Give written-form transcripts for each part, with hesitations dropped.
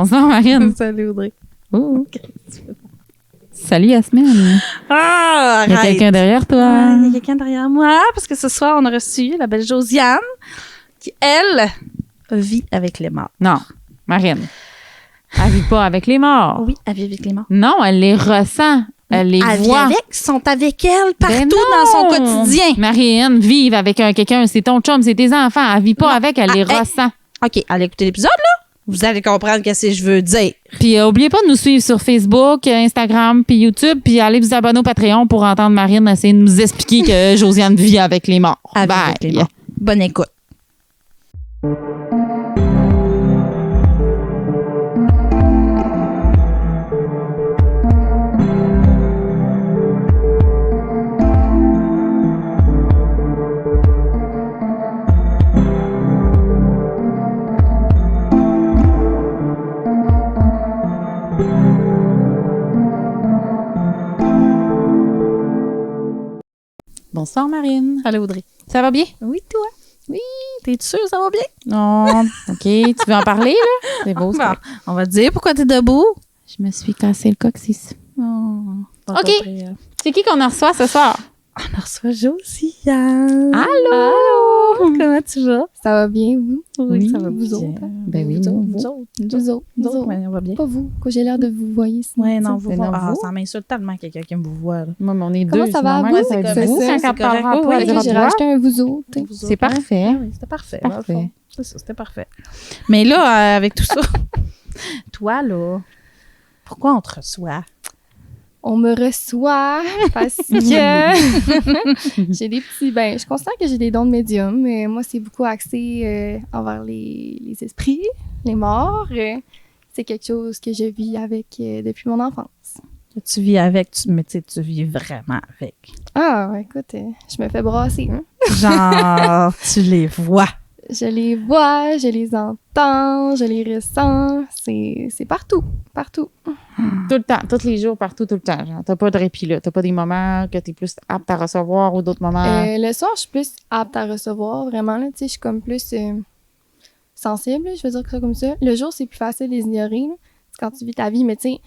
Bonsoir, Marine. Salut, Audrey. Oh. Salut, Yasmine. Ah, Il y a quelqu'un derrière toi. Ouais, il y a quelqu'un derrière moi, parce que ce soir, on a reçu la belle Josiane, qui, elle, vit avec les morts. Non, Marine. Elle vit pas avec les morts. Oui, elle vit avec les morts. Non, elle les ressent. Elle les Elle vit voit. sont avec elle Ben partout non! dans son quotidien. Marine, vivre avec quelqu'un, c'est ton chum, c'est tes enfants. Elle vit pas Non. avec, elle les Ah, ressent. OK, allez écouter l'épisode, là. Vous allez comprendre ce que je veux dire. Puis oubliez pas de nous suivre sur Facebook, Instagram, puis YouTube, puis allez vous abonner au Patreon pour entendre Marine essayer de nous expliquer que Josiane vit avec les morts. Elle vit Bye. avec les morts. Bonne écoute. Bonsoir Marine. Allez, Audrey. Ça va bien? Oui, toi? Oui. T'es sûre, ça va bien? Non. OK. Tu veux en parler, là? C'est beau, ça. Bon, on va te dire pourquoi t'es debout. Je me suis cassé le coccyx. Oh. OK. C'est qui qu'on en reçoit ce soir? On reçoit Josiane. Allô? Comment tu vas? Ça va bien, vous? Oui, ça va, vous autres? hein? Ben oui, Nous nous. autres. Vous autres? Ouais, on va bien. Pas vous, que j'ai l'air de vous voyer. sinon, Ouais, ça. non, vous. C'est non, Ah, vous. ça m'insulte tellement quelqu'un qui me voit. Là. Moi, mais on est Comment deux. ça va, c'est vous? normal, Ouais, ça va c'est être vous correct. quand C'est elle parlera correct. pas, Oui, elle oui, dira J'ai toi. racheté un vous autres. C'est parfait. Oui, c'était parfait. dans le Parfait. fond. C'est ça, c'était parfait. Mais là, avec tout ça, toi, là, pourquoi on te reçoit? On me reçoit parce que j'ai des petits... Ben, je considère que j'ai des dons de médium, mais moi, c'est beaucoup axé envers les esprits, les morts. C'est quelque chose que je vis avec depuis mon enfance. Tu vis avec, mais tu vis vraiment avec. Ah, ouais, écoute, je me fais brasser. Hein? Genre, tu les vois. Je les vois, je les entends, je les ressens. C'est partout, partout. Tout le temps, tous les jours, partout, tout le temps. Genre, t'as pas de répit, là. T'as pas des moments que t'es plus apte à recevoir ou d'autres moments. Le soir, je suis plus apte à recevoir, vraiment. Là, tu sais, je suis comme plus sensible, je veux dire ça comme ça. Le jour, c'est plus facile de les ignorer. Là. C'est quand tu vis ta vie, mais tu sais,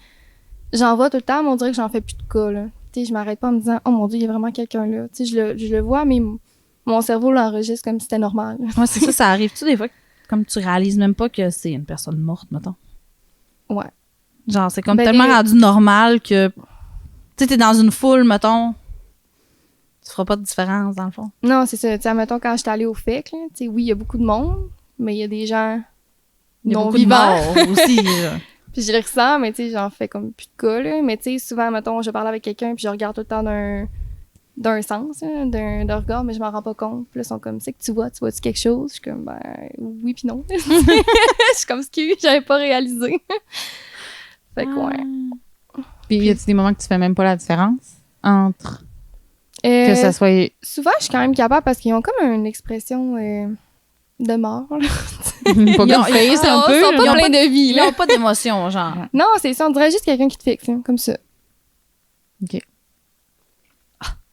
j'en vois tout le temps, mais on dirait que j'en fais plus de cas. Là. Tu sais, je m'arrête pas en me disant « Oh mon Dieu, il y a vraiment quelqu'un là. » Tu sais, je le vois, mais mon cerveau l'enregistre comme si c'était normal. Moi, c'est ça, ça arrive-tu des fois, comme tu réalises même pas que c'est une personne morte, mettons? Ouais. Genre, c'est comme Ben, tellement rendu normal que, tu sais, t'es dans une foule, mettons, tu feras pas de différence, dans le fond. Non, c'est ça. Tu sais, mettons, quand j'étais allée au FEC, là, tu sais, oui, il y a beaucoup de monde, mais il y a des gens Il y a non beaucoup de vivants. morts aussi, là. Puis je le ressens, mais tu sais, j'en fais comme plus de cas, là. Mais tu sais, souvent, mettons, je parle avec quelqu'un, puis je regarde tout le temps d'un sens, là, d'un regard, mais je m'en rends pas compte. Puis là, ils sont comme, c'est que tu vois-tu quelque chose? Je suis comme, ben, oui, puis non. Je suis comme, excuse, j'avais pas réalisé. Fait que, ouais. Puis, y a-tu des moments que tu fais même pas la différence entre Euh, que ça soit. Souvent, je suis quand même capable parce qu'ils ont comme une expression de mort, là. Pas comme face un peu. Ils sont là. pas pleins de vie, Ils là. n'ont pas d'émotion, genre. Non, c'est ça, on dirait juste quelqu'un qui te fixe, hein, comme ça. OK.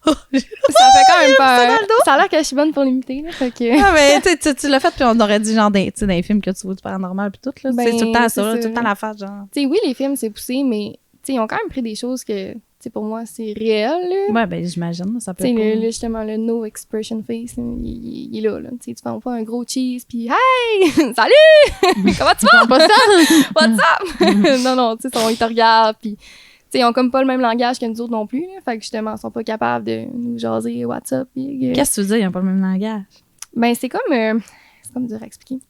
Ça fait quand même peur. Ça a l'air que je suis bonne pour l'imiter, là. Fait que... Ah, mais tu l'as fait, puis on aurait dit, genre, tu sais, dans les films que tu vois du paranormal, puis tout, là. Ben, c'est tout le temps c'est ça, là, ça. tout le temps la face, genre. Tu sais, oui, les films, c'est poussé, mais tu sais, ils ont quand même pris des choses que, tu sais, pour moi, c'est réel, là. Ouais, ben, j'imagine, ça peut Tu sais, pas. justement, le no expression face, là, il est là, là. Tu sais, tu fais pas un gros cheese, puis hey! Salut! Comment tu vas? Pas ça? What's up? non, tu sais, ils te regardent, puis tu sais, ils ont comme pas le même langage que nous autres non plus, là. Fait que justement, ils sont pas capables de nous jaser what's up. Puis, Qu'est-ce que tu veux dire, ils n'ont pas le même langage? ben, c'est comme dur à expliquer.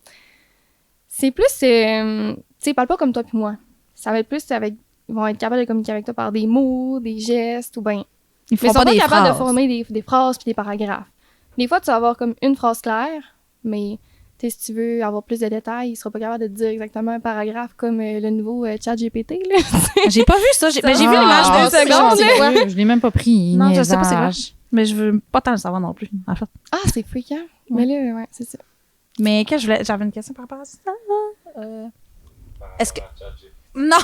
C'est plus, tu sais, ils parlent pas comme toi puis moi. Ça va être plus avec, ils vont être capables de communiquer avec toi par des mots, des gestes, ou ben. Ils Mais font ils sont pas pas des capables phrases. de former des phrases puis des paragraphes. Des fois, tu vas avoir comme une phrase claire, mais tu sais, si tu veux avoir plus de détails, il sera pas capable de te dire exactement un paragraphe comme le nouveau chat GPT, là. J'ai pas vu ça. J'ai vu Ah, l'image deux de ça. secondes, Je sais pas. Je l'ai même pas pris. Non, je sais pas c'est quoi. niaisage. Mais je veux pas tant le savoir non plus, en fait. Ah, c'est freakant. Mais là, ouais, c'est ça. Mais j'avais une question par rapport à ça. Est-ce que... Non!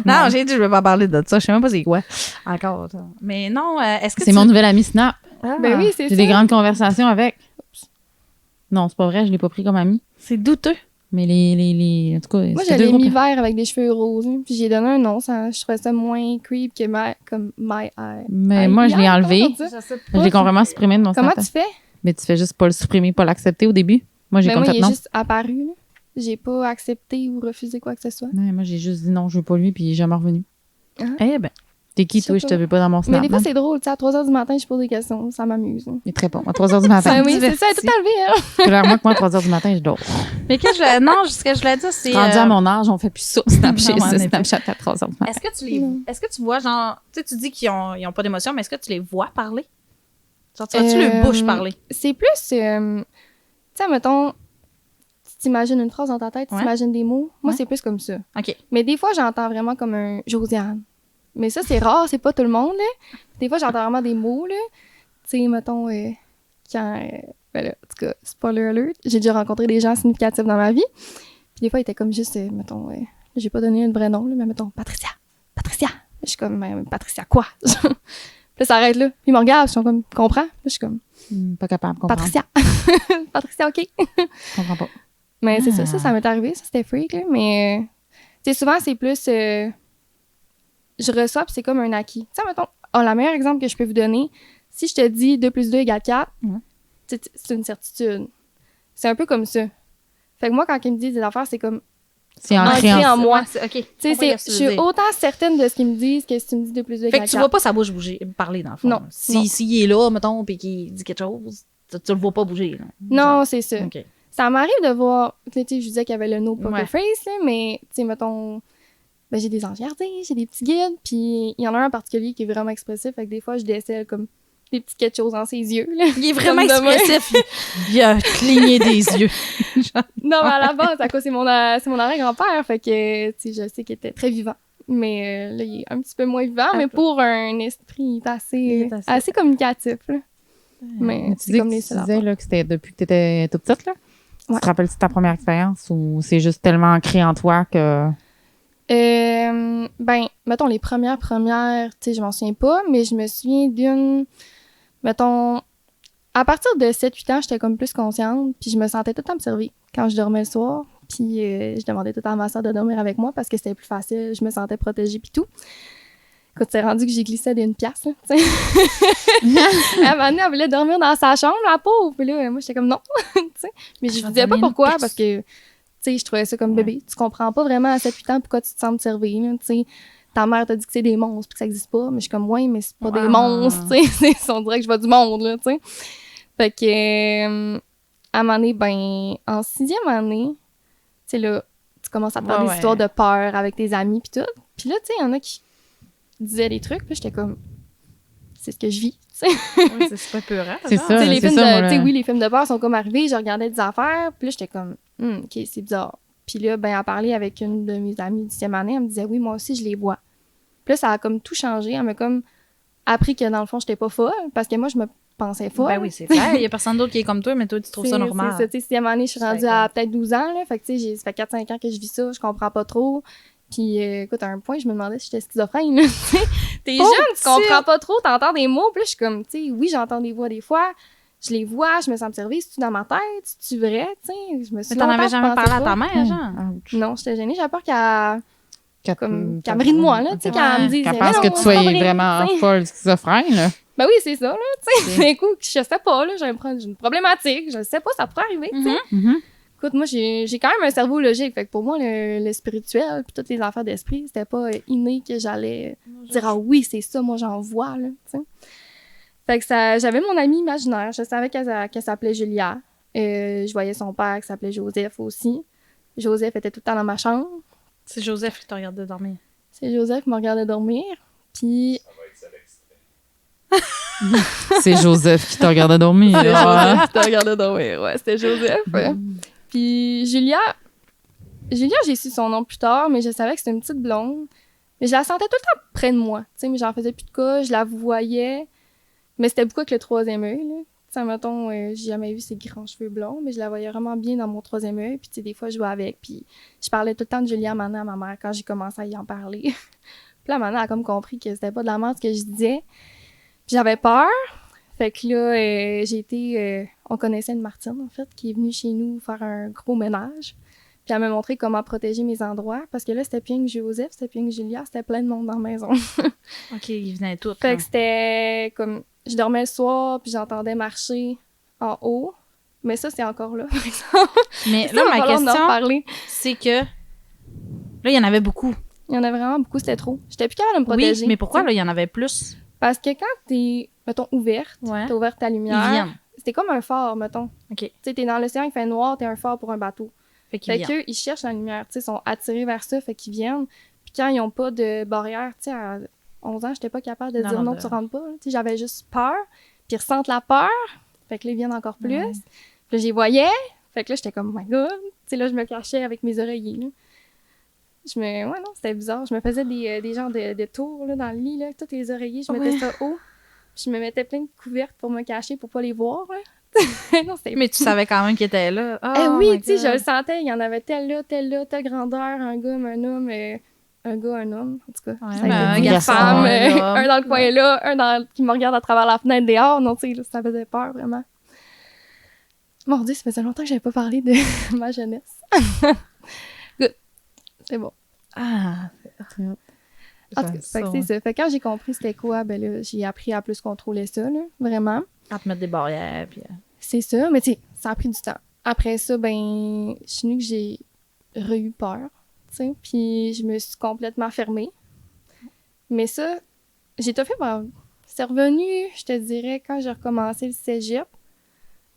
non, j'ai dit je vais pas parler de ça. Je sais même pas c'est quoi. Encore. Mais non, est-ce que C'est mon nouvel ami Snap. Ah, Ben oui, c'est J'ai ça. des grandes conversations avec. Non, c'est pas vrai, je l'ai pas pris comme ami. c'est douteux. Mais en tout cas, Moi, c'était j'avais deux mis groupes. vert avec des cheveux roses. Puis j'ai donné un nom. Je trouvais ça moins creep que comme My Eye. Mais moi, je l'ai enlevé. Je sais Je pas. l'ai complètement supprimé de mon Comment Snapchat. tu fais? Mais tu fais juste pas le supprimer, pas l'accepter au début. Moi, j'ai Ben comme moi, fait il est non. juste apparu. Là. J'ai pas accepté ou refusé quoi que ce soit. Ouais, moi, j'ai juste dit non, je veux pas lui, puis il est jamais revenu. Ah. Eh ben, t'es qui, Je sais toi? Je te pas. veux pas dans mon Mais Snap. des fois, man. c'est drôle. Tu sais, à 3 h du matin, je pose des questions. Ça m'amuse. Il est très bon. À 3 h du matin. Ben oui, c'est ça. Elle est tout enlevée, elle. Clairement que moi, à 3 h du matin, je dors. Mais non, ce que je voulais dire, c'est. Rendu à mon âge, on fait plus ça. Snapchat, Non, en effet. Snapchat à 3 h du matin. Est-ce que tu vois, genre, tu dis qu'ils ont pas d'émotion, mais est-ce que tu les vois parler? Genre, tu vois-tu le bouche parler? C'est plus, tu sais, mettons, tu t'imagines une phrase dans ta tête, tu Ouais. t'imagines des mots. Moi, Ouais. c'est plus comme ça. OK. Mais des fois, j'entends vraiment comme un Josiane. Mais ça, c'est rare, c'est pas tout le monde, là. Des fois, j'entends vraiment des mots, là. Tu sais, mettons, quand... ben là, en tout cas, spoiler alert, j'ai déjà rencontré des gens significatifs dans ma vie. Puis des fois, ils étaient comme juste, mettons, j'ai pas donné un vrai nom, là, mais mettons, Patricia. Je suis comme, Patricia quoi? Puis là, ça arrête là. Puis ils me regardent, ils sont comme, comprends? Là, je suis comme, Pas capable de comprendre. Patricia. Patricia, OK. Je comprends pas. Mais c'est Ah. ça m'est arrivé, ça, c'était freak, là. Mais, tu sais, souvent, c'est plus, je reçois, puis c'est comme un acquis. Tu sais, mettons, le meilleur exemple que je peux vous donner, si je te dis 2 + 2 = 4, Ouais. c'est une certitude. C'est un peu comme ça. Fait que moi, quand ils me disent des affaires, c'est comme, C'est ancré ancré en en moi. Ouais, OK. tu sais, je suis autant certaine de ce qu'ils me disent que si tu me dis 2 + 2 = Fait 4. que tu vois pas sa bouche bouger, parler, dans le fond. Non, là. non. S'il est là, mettons, puis qu'il dit quelque chose, tu le vois pas bouger. Là. Non, c'est ça. OK. Ça m'arrive de voir, tu sais, je disais qu'il y avait le no poker Ouais. face, là, mais, tu sais, mettons, ben, j'ai des anges gardiens, j'ai des petits guides, puis il y en a un en particulier qui est vraiment expressif, fait que des fois, je décèle comme des petits quelque chose dans ses yeux, là. Il est vraiment Comme demain. expressif. Il a cligné des yeux. Non, mais à la base, à cause, c'est mon arrière-grand-père, fait que, tu sais, je sais qu'il était très vivant. Mais là, il est un petit peu moins vivant, mais pour un esprit, il est assez, assez communicatif, là. Mais Tu c'est dis comme que les tu seuls disais là, que c'était depuis que tu étais toute petite, là? Ouais. Tu te rappelles-tu de ta première expérience ou c'est juste tellement ancré en toi que... Ben, mettons, les premières, tu sais, je m'en souviens pas, mais je me souviens d'une, mettons, à partir de 7-8 ans, j'étais comme plus consciente, puis je me sentais tout le temps observée quand je dormais le soir, puis je demandais tout le temps à ma soeur de dormir avec moi parce que c'était plus facile, je me sentais protégée puis tout. Écoute, c'est rendu que j'ai glissé d'une pièce, là, tu sais. À un moment donné, elle voulait dormir dans sa chambre, la pauvre, puis là, moi, j'étais comme non, tu sais. Mais je Je vais disais pas donner une pourquoi, pièce. parce que, tu sais, je trouvais ça comme bébé. Tu comprends pas vraiment à 7-8 ans pourquoi tu te sens observé, là, tu sais. Ta mère t'a dit que c'est des monstres puis que ça existe pas, mais je suis comme, ouais, mais c'est pas des Ah. monstres, tu sais. On dirait que je vois du monde, là, tu sais. Fait que, à un moment donné, ben, en 6e année, tu sais, là, tu commences à te faire Ouais, des ouais. histoires de peur avec tes amis puis tout. Puis là, tu sais, il y en a qui disaient des trucs, puis j'étais comme, c'est ce que je vis, tu sais. Oui, c'est super peurant. C'est genre. ça. Tu sais, les c'est films ça, moi, de, tu sais, là. oui, les films de peur sont comme arrivés, je regardais des affaires, puis là, j'étais comme, OK, c'est bizarre. Puis là, ben, à parler avec une de mes amies de 10e année, elle me disait, oui, moi aussi, je les vois. Puis là, ça a comme tout changé. Elle m'a comme appris que dans le fond, j'étais pas folle, parce que moi, je me pensais folle. Ben oui, c'est clair. Il y a personne d'autre qui est comme toi, mais toi, tu trouves ça normal. C'est ça, tu sais, 6e année, je suis rendue à peut-être 12 ans, là. Fait que, tu sais, ça fait 4-5 ans que je vis ça, je comprends pas trop. Puis, écoute, à un point, je me demandais si j'étais schizophrène, là. Tu sais, t'es Pauvre jeune, tu petite. comprends pas trop, t'entends des mots, puis là, je suis comme, tu sais, oui, j'entends des voix des fois, je les vois, je me sens observée, c'est-tu dans ma tête, c'est-tu vrai, tu sais, je me suis Mais t'en avais longtemps jamais pensé parlé à ça. ta mère, genre? Ouch. Non, j'étais gênée, j'avais peur qu'elle Comme, me rit de moi, là, tu sais, qu'elle me dise, Qu'elle mais pense non, que tu c'est sois pas vrai, vraiment tu sais. folle schizophrène, là. Ben oui, c'est ça, là, tu sais, d'un coup, je sais pas, là, j'ai une problématique, je sais pas, ça pourrait arriver, tu sais. Mhm. Écoute, moi, j'ai quand même un cerveau logique. Fait que pour moi, le spirituel puis toutes les affaires d'esprit, c'était pas inné que j'allais dire « Ah oui, c'est ça, moi, j'en vois, là. » tu sais. Fait que j'avais mon amie imaginaire. Je savais qu'elle s'appelait Julia. Je voyais son père qui s'appelait Joseph aussi. Joseph était tout le temps dans ma chambre. C'est Joseph qui te regarde de dormir. C'est Joseph qui me regardait dormir. Puis... C'est Joseph qui te regardait dormir. C'est Ouais. Joseph qui te regardait dormir. Ouais, c'était Joseph. Ouais. Puis Julia, j'ai su son nom plus tard, mais je savais que c'était une petite blonde. Mais je la sentais tout le temps près de moi. Tu sais, mais j'en faisais plus de cas, je la voyais. Mais c'était beaucoup avec le 3e œil, là. Tu sais, mettons, j'ai jamais vu ses grands cheveux blonds, mais je la voyais vraiment bien dans mon 3e œil. Puis, tu sais, des fois, je jouais avec. Puis, je parlais tout le temps de Julia maintenant à ma mère quand j'ai commencé à y en parler. Puis là, maintenant, elle a comme compris que c'était pas de la merde ce que je disais. Puis, j'avais peur. Fait que là, j'ai été... on connaissait une Martine, en fait, qui est venue chez nous faire un gros ménage. Puis elle m'a montré comment protéger mes endroits. Parce que là, c'était plus que Joseph, c'était plus que Julia, c'était plein de monde dans la maison. OK, ils venaient tous. Fait que c'était comme... Je dormais le soir, puis j'entendais marcher en haut. Mais ça, c'est encore là, par exemple. Mais Ça, là, va ma falloir en question, reparler. c'est que... Là, il y en avait beaucoup. Il y en a vraiment beaucoup, c'était trop. J'étais plus capable de me protéger. Oui, mais pourquoi, là, il y en avait plus? Parce que quand t'es, mettons, ouverte, Ouais. t'as ouvert ta Ils lumière, viennent. c'était comme un phare, mettons. OK. Tu sais, t'es dans l'océan, il fait noir, t'es un phare pour un bateau. Fait qu'ils Fait viennent. qu'eux, ils cherchent la lumière, tu sais, ils sont attirés vers ça, fait qu'ils viennent. Puis quand ils ont pas de barrière, tu sais, à 11 ans, j'étais pas capable de Non, dire non, non, tu rentres pas. Tu sais, j'avais juste peur, puis ils ressentent la peur, fait que là, ils viennent encore plus. Ouais. Puis là, j'y voyais, fait que là, j'étais comme, oh my god. Tu sais, là, je me cachais avec mes oreillers, là. Ouais, non, c'était bizarre. Je me faisais des genres de tours, là, dans le lit, là, avec tous les oreillers, je mettais ça haut. Puis je me mettais plein de couvertes pour me cacher, pour pas les voir, là. Non, c'était... Mais tu savais quand même qu'ils étaient là. oui, tu sais, je le sentais. Il y en avait tel là, telle grandeur, un gars, un homme, un gars, un homme, en tout cas. Ouais, Ça mais a un été une garçon, femme, un homme. un dans le coin là, qui me regarde à travers la fenêtre dehors. Non, tu sais, là, ça faisait peur, vraiment. Mon Dieu, ça faisait longtemps que j'avais pas parlé de ma jeunesse. Good. C'est bon. Ah, En tout cas, fait que c'est ça. Fait que quand j'ai compris c'était quoi, ben là, j'ai appris à plus contrôler ça, là, vraiment. À te mettre des barrières, puis... C'est ça, mais tu sais, ça a pris du temps. Après ça, ben, je suis venue que j'ai eu peur, tu sais, puis je me suis complètement fermée. Mais ça, j'ai tout fait, c'est revenu, je te dirais, quand j'ai recommencé le cégep,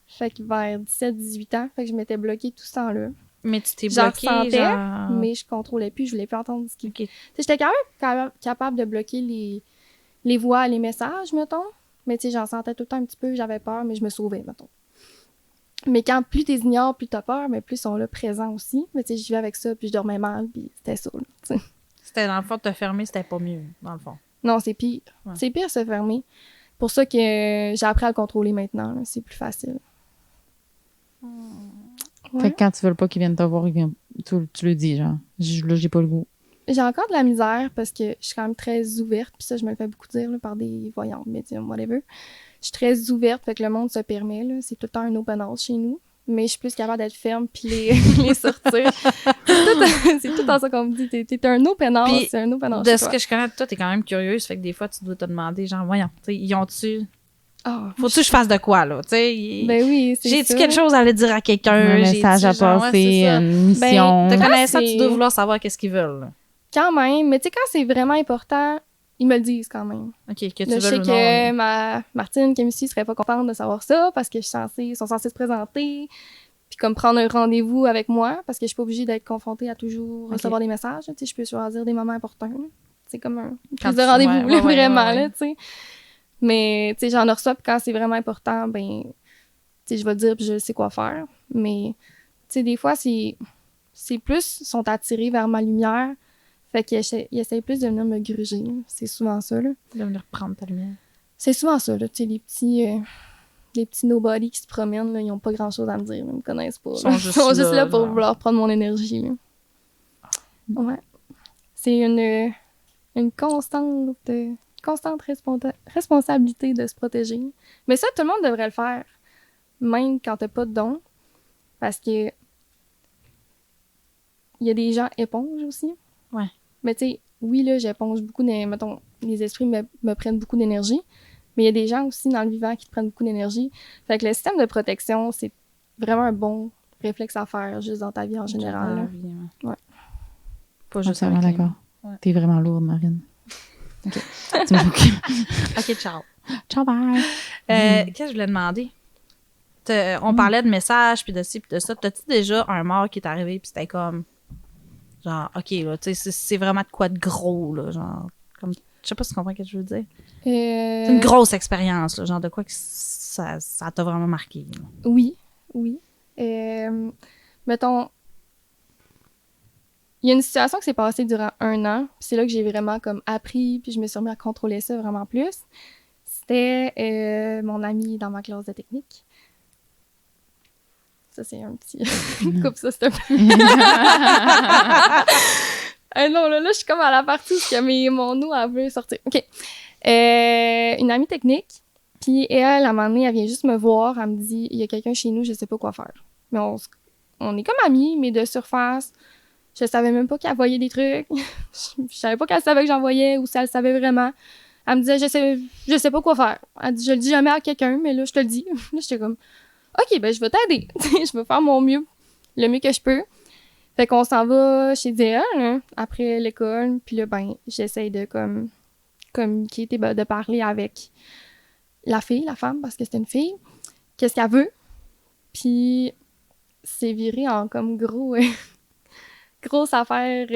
fait que vers 17-18 ans, fait que je m'étais bloquée tout ce temps-là. Mais tu t'es J'en bloqué, ressentais, genre... mais je contrôlais plus, je voulais plus entendre ce qu'il... OK. Tu sais, j'étais quand même capable de bloquer les voix, les messages, mettons, mais tu sais, j'en sentais tout le temps un petit peu, j'avais peur, mais je me sauvais, mettons. Mais quand plus t'es ignores, plus t'as peur, mais plus ils sont là présents aussi. Mais tu sais, je vivais avec ça, puis je dormais mal, puis c'était ça, là, tu sais. C'était dans le fond de te fermer, c'était pas mieux, dans le fond. Non, c'est pire. Ouais. C'est pire se fermer. Pour ça que j'ai appris à le contrôler maintenant, là. C'est plus facile. Ouais. Fait que quand tu veux pas qu'ils viennent te voir, tu le dis, genre. Là, j'ai pas le goût. J'ai encore de la misère parce que je suis quand même très ouverte, puis ça, je me le fais beaucoup dire là, par des voyantes, médiums, whatever. Je suis très ouverte, fait que le monde se permet, là. C'est tout le temps un open house chez nous. Mais je suis plus capable d'être ferme puis les sortir. C'est tout dans ça qu'on me dit. T'es un open house, Puis, c'est un open house De chez ce toi. que je connais de toi, t'es quand même curieuse, fait que des fois, tu dois te demander, genre, voyons, tu sais, ils ont-tu... Ah, Faut-tu que je fasse de quoi, là, tu sais? ben oui, c'est ça. J'ai-tu quelque chose à aller dire à quelqu'un? Un message à J'ai-tu, genre, ouais, passer, c'est ça. une mission. Te Quand connaissant, c'est- tu dois vouloir savoir qu'est-ce qu'ils veulent, là. Quand même, mais tu sais, quand c'est vraiment important, ils me le disent quand même. OK, que tu Là, je sais veux ou que non. Martine, qui ici, serait pas contente de savoir ça parce que ils sont censés se présenter, puis comme prendre un rendez-vous avec moi parce que je suis pas obligée d'être confrontée à toujours recevoir des messages. Tu sais, je peux choisir des moments importants. Là. C'est comme une Quand prise de tu- rendez-vous, ouais, là, ouais, vraiment, ouais, ouais. là, tu sais. Mais, tu sais, j'en reçois, puis quand c'est vraiment important, ben, tu sais, je vais le dire, puis je sais quoi faire. Mais, tu sais, des fois, c'est plus, ils sont attirés vers ma lumière, fait qu'ils essayent plus de venir me gruger. Là. C'est souvent ça, là. De venir prendre ta lumière. C'est souvent ça, là, tu sais, les petits nobody qui se promènent, là, ils ont pas grand-chose à me dire, là, ils me connaissent pas. Ils là. sont Ils juste sont juste là, là pour genre. vouloir prendre mon énergie, là. Ouais. C'est une constante responsabilité de se protéger. Mais ça, tout le monde devrait le faire, même quand t'as pas de don, parce que il y a des gens éponges aussi. Ouais. Mais tu sais, oui, là, j'éponge beaucoup, mettons, les esprits me prennent beaucoup d'énergie, mais il y a des gens aussi dans le vivant qui te prennent beaucoup d'énergie. Fait que le système de protection, c'est vraiment un bon réflexe à faire juste dans ta vie en général. là. Ouais. Pas juste Entièrement avec les d'accord. Ouais. T'es vraiment lourde, Marine. OK. Tu m'occupes. OK, ciao. Ciao, bye. Qu'est-ce que je voulais demander? On parlait de messages, puis de ci, puis de ça. T'as-tu déjà un mort qui est arrivé, puis c'était comme... Genre, OK, là, tu sais, c'est vraiment de quoi de gros, là, genre... Comme, je sais pas si tu comprends ce que je veux dire. C'est une grosse expérience, là, genre de quoi que ça t'a vraiment marqué. Là. Oui. Mettons, il y a une situation qui s'est passée durant 1 an, puis c'est là que j'ai vraiment comme appris, puis je me suis remis à contrôler ça vraiment plus. C'était mon ami dans ma classe de technique. Ça, c'est un petit... Coupe ça, s'il te plaît. Non, là, je suis comme à la partie où mon eau, elle veut sortir. OK. Une amie technique, puis elle, à un moment donné, elle vient juste me voir, elle me dit « Il y a quelqu'un chez nous, je sais pas quoi faire. » Mais on est comme amies, mais de surface. Je savais même pas qu'elle voyait des trucs. Je savais pas qu'elle savait que j'en voyais ou si elle savait vraiment. Elle me disait, je sais pas quoi faire. Elle dit, je le dis jamais à quelqu'un, mais là, je te le dis. Là, j'étais comme, OK, ben, je vais t'aider. Je vais faire mon mieux, le mieux que je peux. Fait qu'on s'en va chez elle, hein, après l'école. Puis là, ben, j'essaye de, communiquer, de parler avec la femme, parce que c'était une fille. Qu'est-ce qu'elle veut? Puis, c'est viré en comme grosse affaire.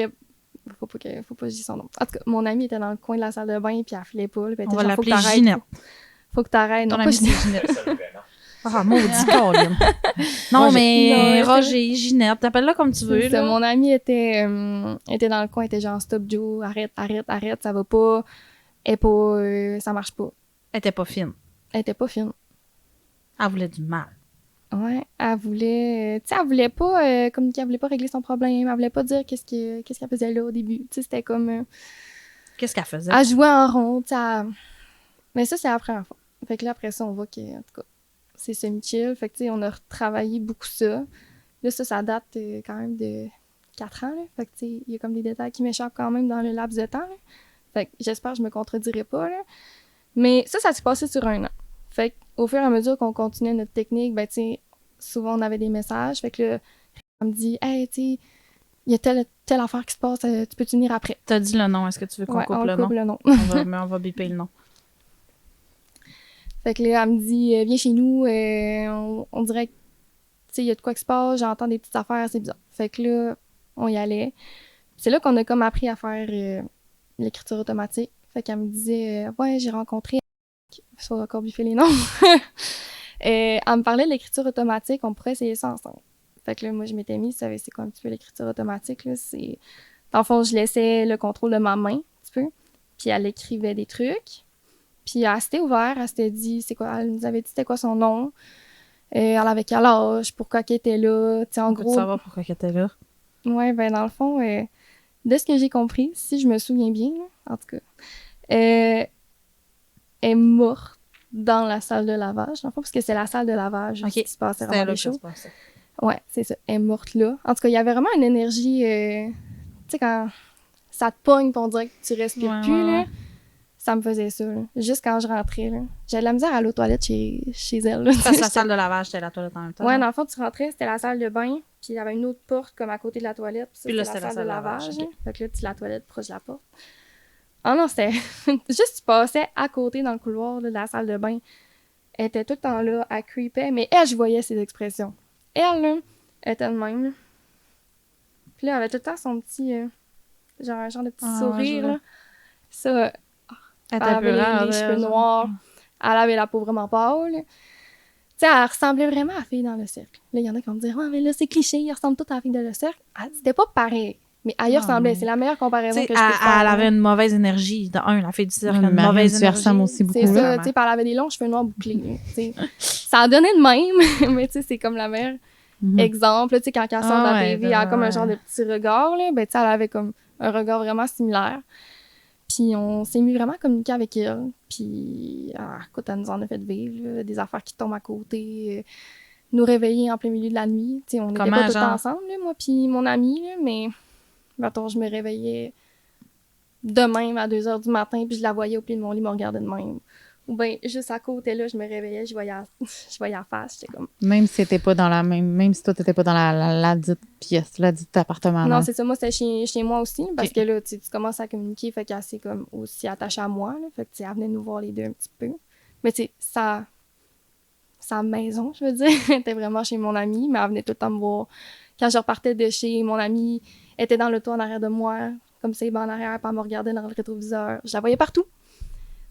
Faut pas que je dise son nom. En tout cas, mon amie était dans le coin de la salle de bain, puis elle filait pas. Là, puis elle On était va genre, l'appeler Ginette. Faut que t'arrêtes. Ton Non, ami, pas c'est Ginette. Ginette. Ah, maudit Colin. Non, mais Roger, Ginette, t'appelles-la comme tu veux. C'est ça, Là. mon amie était dans le coin, elle était genre, stop Joe, arrête, ça va pas. Ça marche pas. Elle était pas fine. Elle était pas fine. Elle voulait du mal. Ouais, elle voulait, tu sais, elle voulait pas communiquer, elle voulait pas régler son problème, elle voulait pas dire qu'est-ce qu'elle faisait là au début. Tu sais, c'était comme. Qu'est-ce qu'elle faisait? Elle jouait en rond, tu sais. Mais ça, c'est la première fois. Fait que là, après ça, on voit que, en tout cas, c'est semi-chill. Fait que, tu sais, on a retravaillé beaucoup ça. Là, ça date quand même de 4 ans, là. Fait que, tu sais, il y a comme des détails qui m'échappent quand même dans le laps de temps, là. Fait que j'espère que je me contredirai pas, là. Mais ça s'est passé sur 1 an. Fait qu'au fur et à mesure qu'on continuait notre technique, ben, tu sais, souvent on avait des messages. Fait que là, elle me dit, hey, tu sais, il y a telle affaire qui se passe, tu peux-tu venir après? T'as dit le nom, est-ce que tu veux qu'on Ouais, coupe on le nom? coupe le nom. on va biper le nom. Fait que là, elle me dit, viens chez nous, on dirait que, tu sais, il y a de quoi qui se passe, j'entends des petites affaires, c'est bizarre. Fait que là, on y allait. C'est là qu'on a comme appris à faire l'écriture automatique. Fait qu'elle me disait, ouais, j'ai rencontré. Il faut encore biffer les noms. Elle me parlait de l'écriture automatique, on pourrait essayer ça ensemble. Fait que là, moi, je m'étais mis, c'est quoi un petit peu l'écriture automatique, là? C'est. Dans le fond, je laissais le contrôle de ma main, un petit peu. Puis elle écrivait des trucs. Puis elle s'était ouverte, elle s'était dit, c'est quoi, elle nous avait dit c'était quoi son nom. Elle avait quel âge, pourquoi qu'elle était là. Tu sais, en On gros. peut savoir pourquoi elle était là. Ouais, ben dans le fond, de ce que j'ai compris, si je me souviens bien, là, en tout cas, elle est morte dans la salle de lavage, dans le fond, parce que c'est la salle de lavage OK. qui se passait C'était vraiment là des que ça choses. se passait. Ouais, c'est ça. Elle est morte là. En tout cas, il y avait vraiment une énergie, tu sais, quand ça te pogne, puis on dirait que tu respires Ouais, plus, ouais, là. ouais. Ça me faisait ça, là. Juste quand je rentrais, là. J'avais de la misère à aller aux toilettes chez elle, là. Parce que la salle de lavage, c'était la toilette en même temps. Ouais, là. dans le fond, tu rentrais, c'était la salle de bain, puis il y avait une autre porte comme à côté de la toilette, puis ça, Puis là, c'était la c'était salle de lavage. ok. Fait que là, tu la toilette proche de la porte. Ah non, c'était juste tu passais à côté dans le couloir là, de la salle de bain. Elle était tout le temps là, elle creepait, mais elle, je voyais ses expressions. Elle, là, elle était de même. Là. Puis là, elle avait tout le temps son petit, genre un genre de petit sourire, là. Ça, Elle elle était un peu avait rare, les cheveux elle, noirs, elle avait la peau vraiment pâle. Tu sais, elle ressemblait vraiment à la fille dans le cercle. Là, il y en a qui vont me dire « Ah, mais là, c'est cliché, ils ressemblent toutes à la fille dans le cercle. » C'était pas pareil, mais elle y ressemblait. mais- C'est la meilleure comparaison T'sais, que je peux faire. elle là. avait une mauvaise énergie. De un, la fille du cirque, Ouais, une Marianne, mauvaise tu énergie. ressembles aussi beaucoup. C'est ça, Vraiment. tu sais, puis elle avait des longs cheveux noirs bouclés. là, tu sais. Ça a donné de même, mais tu sais, c'est comme la meilleure Mhm. exemple. Tu sais, quand elle sort de la ouais, TV, elle a comme un ouais. genre de petit regard, là. Ben, tu sais, elle avait comme un regard vraiment similaire. Puis on s'est mis vraiment à communiquer avec elle. Puis, écoute, elle nous en a fait vivre, là, des affaires qui tombent à côté, nous réveiller en plein milieu de la nuit. Tu sais, on n'était Comment, pas tout le genre? temps ensemble, là, moi puis mon ami, là, mais mettons, je me réveillais de même à 2 heures du matin, puis je la voyais au pied de mon lit, me regardait de même. Ou bien, juste à côté, là, je me réveillais, je voyais la face, j'étais comme... Même si t'étais pas dans la même si toi t'étais pas dans la dite pièce, la dite appartement. Non, là. c'est ça, moi, c'était chez moi aussi, parce que là, tu commences à communiquer, fait qu'elle s'est comme aussi attachée à moi, là, fait que, tu sais, elle venait nous voir les deux un petit peu. Mais, tu sais, sa maison, je veux dire, elle était vraiment chez mon amie, mais elle venait tout le temps me voir. Quand je repartais de chez mon amie, elle était dans le toit en arrière de moi, comme ça, en arrière, puis elle me regardait dans le rétroviseur. Je la voyais partout.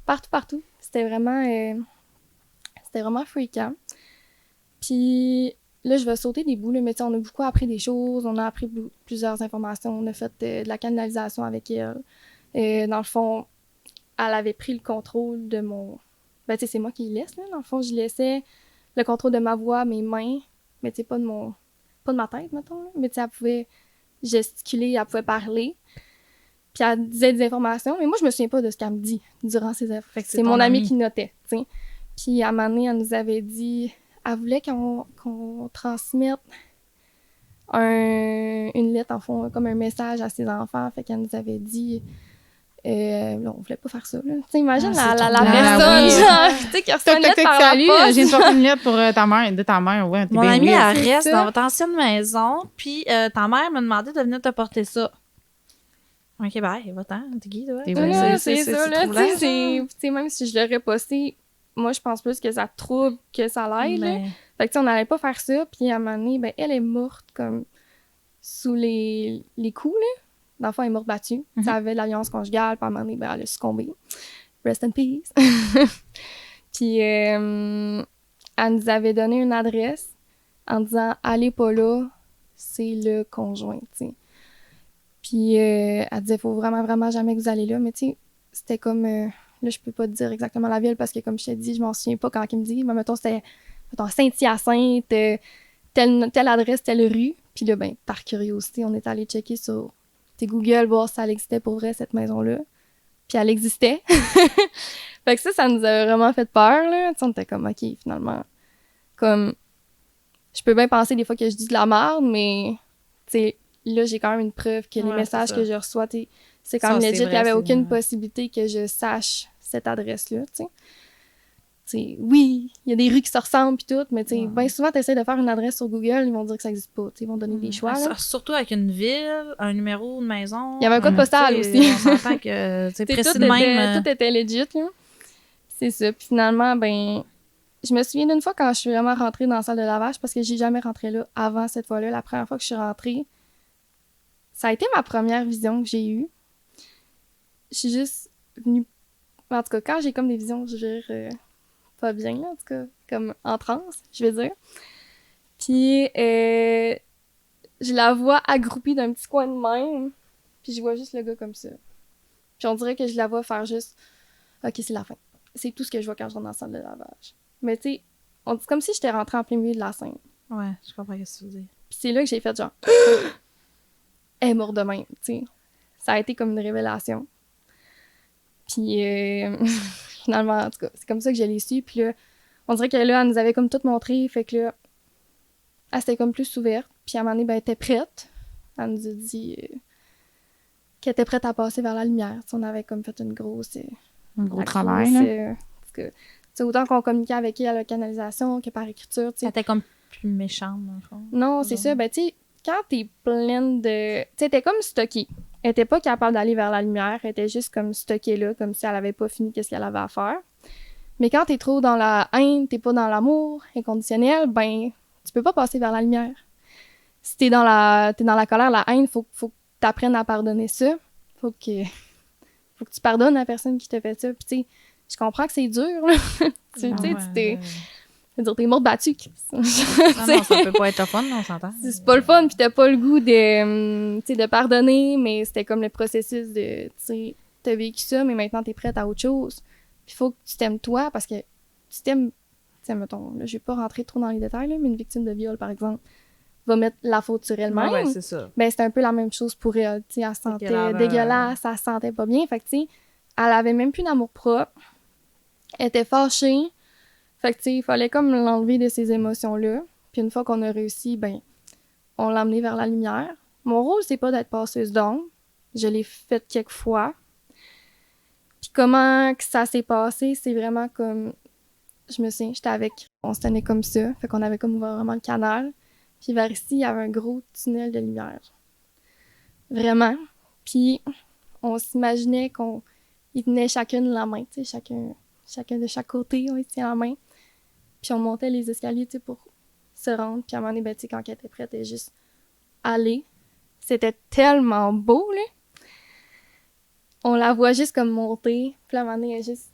Partout. C'était vraiment fréquent. Puis là, je vais sauter des bouts, là, mais tu sais, on a beaucoup appris des choses, on a appris plusieurs informations, on a fait de la canalisation avec elle. Dans le fond, elle avait pris le contrôle de mon... Ben, tu sais, c'est moi qui laisse, là. Dans le fond, je laissais le contrôle de ma voix, mes mains, mais tu sais, pas de ma tête, mettons, là. Mais tu sais, elle pouvait gesticuler, elle pouvait parler. Puis elle disait des informations, mais moi, je me souviens pas de ce qu'elle me dit durant ses efforts. Fait que C'est mon amie qui notait, tu sais. Puis à un moment donné, elle nous avait dit... Elle voulait qu'on transmette une lettre, en fond, comme un message à ses enfants. Fait qu'elle nous avait dit... là, on voulait pas faire ça, là. Tu sais, imagine Ah, c'est la trop personne, oui. genre, tu sais, qui reçoit une lettre par la salut, poste. j'ai sorti une lettre pour de ta mère. Ouais, t'es Mon bien amie, weird. elle c'est reste ça. dans votre ancienne maison, puis ta mère m'a demandé de venir te porter ça. OK, bye, va-t'en, t'es qui, toi? T'es Ouais, weird. là, c'est ça, là, troublant, tu sais, même si je l'aurais posté, moi, je pense plus que ça trouble que ça l'aide, là. Mais- Fait que, tu sais, on n'allait pas faire ça, puis à un moment donné, ben, elle est morte, comme, sous les coups, là. Dans le fond, elle est morte battue. Mhm. Ça avait de l'alliance conjugale, puis à un moment donné, ben, elle a succombé. Rest in peace. Puis, elle nous avait donné une adresse en disant « Allez pas là, c'est le conjoint, tu sais. » Puis, elle disait « Faut vraiment, vraiment jamais que vous allez là. » Mais tu sais, c'était comme... là, je peux pas te dire exactement la ville parce que, comme je t'ai dit, je m'en souviens pas quand il me dit. Mais mettons, c'était Saint-Hyacinthe, telle adresse, telle rue. Puis là, ben, par curiosité, on est allé checker sur Google, voir si elle existait pour vrai, cette maison-là. Puis elle existait. Fait que ça nous a vraiment fait peur, là. Tu sais, on était comme, OK, finalement, comme, je peux bien penser des fois que je dis de la merde, mais, tu sais, là, j'ai quand même une preuve que les Ouais, messages c'est ça. que je reçois, c'est quand Ça, même c'est legit. Il vrai, n'y avait c'est aucune vrai. possibilité que je sache cette adresse-là, tu sais. Tu sais, oui, il y a des rues qui se ressemblent pis tout, mais tu sais, Ouais. bien souvent, tu essaies de faire une adresse sur Google, ils vont dire que ça n'existe pas, tu sais, ils vont donner des choix, là. Surtout avec une ville, un numéro de maison. Il y avait un code postal tu sais, aussi. On s'entend que c'est T'sais, précis de même. tout était legit, là. C'est ça. Puis finalement, ben, je me souviens d'une fois quand je suis vraiment rentrée dans la salle de lavage, parce que j'ai jamais rentré là avant cette fois-là. La première fois que je suis rentrée, ça a été ma première vision que j'ai eue. Je suis juste venue... En tout cas, quand j'ai comme des visions, je veux dire, pas bien, là, en tout cas, comme en transe, je vais dire. Puis, je la vois accroupie d'un petit coin de même, puis je vois juste le gars comme ça. Puis on dirait que je la vois faire juste... OK, c'est la fin. C'est tout ce que je vois quand je rentre dans la salle de lavage. Mais tu sais, c'est comme si j'étais rentrée en plein milieu de la scène. Ouais, je comprends ce que tu veux dire. Puis c'est là que j'ai fait genre... Elle est morte de même, tu sais. Ça a été comme une révélation. Puis finalement, en tout cas, c'est comme ça que je l'ai su. Puis là, on dirait que là, elle nous avait comme tout montré. Fait que là, elle s'était comme plus ouverte. Puis à un moment donné, ben, elle était prête. Elle nous a dit qu'elle était prête à passer vers la lumière. Tu sais, on avait comme fait une grosse... Un gros la travail, grosse, là. parce que, tu sais, autant qu'on communiquait avec elle à la canalisation que par écriture, tu sais. C'était comme plus méchante, dans le fond. Non, c'est ça. Ben, tu sais, quand t'es pleine de... Tu sais, t'es comme stockée. Elle était pas capable d'aller vers la lumière. Elle était juste comme stockée là, comme si elle avait pas fini qu'est-ce qu'elle avait à faire. Mais quand t'es trop dans la haine, t'es pas dans l'amour inconditionnel, ben, tu peux pas passer vers la lumière. Si t'es dans la colère, la haine, faut que t'apprennes à pardonner ça. Faut que tu pardonnes la personne qui t'a fait ça. Puis tu sais, je comprends que c'est dur, là. tu sais, t'es morte battue. Non, ça peut pas être fun, on s'entend. C'est pas le fun, puis t'as pas le goût de, tu sais, de pardonner, mais c'était comme le processus de, tu sais, t'as vécu ça, mais maintenant t'es prête à autre chose. Puis faut que tu t'aimes toi, parce que tu t'aimes, tu sais, mettons, là, je vais pas rentrer trop dans les détails, là, mais une victime de viol, par exemple, va mettre la faute sur elle-même. Ouais, c'est ça. Ben, c'est un peu la même chose pour elle, tu sais, elle se sentait qu'elle dégueulasse, elle se sentait pas bien, fait que, tu sais, elle avait même plus d'amour propre, elle était fâchée, fait que, tu sais, il fallait comme l'enlever de ces émotions-là, puis une fois qu'on a réussi, ben, on l'a emmenée vers la lumière. Mon rôle, c'est pas d'être passeuse d'ombre, je l'ai fait quelques fois, puis comment que ça s'est passé, c'est vraiment comme, je me souviens, j'étais avec, on se tenait comme ça, fait qu'on avait comme ouvert vraiment le canal, puis vers ici, il y avait un gros tunnel de lumière. Vraiment. Puis, on s'imaginait qu'ils tenaient chacune la main, tu sais, chacun de chaque côté, on les tient la main. Puis, on montait les escaliers, tu sais, pour se rendre. Puis, à un moment donné, ben, tu sais, quand elle était prête, elle juste aller. C'était tellement beau, là. On la voit juste comme monter. Puis, à un moment donné, elle est juste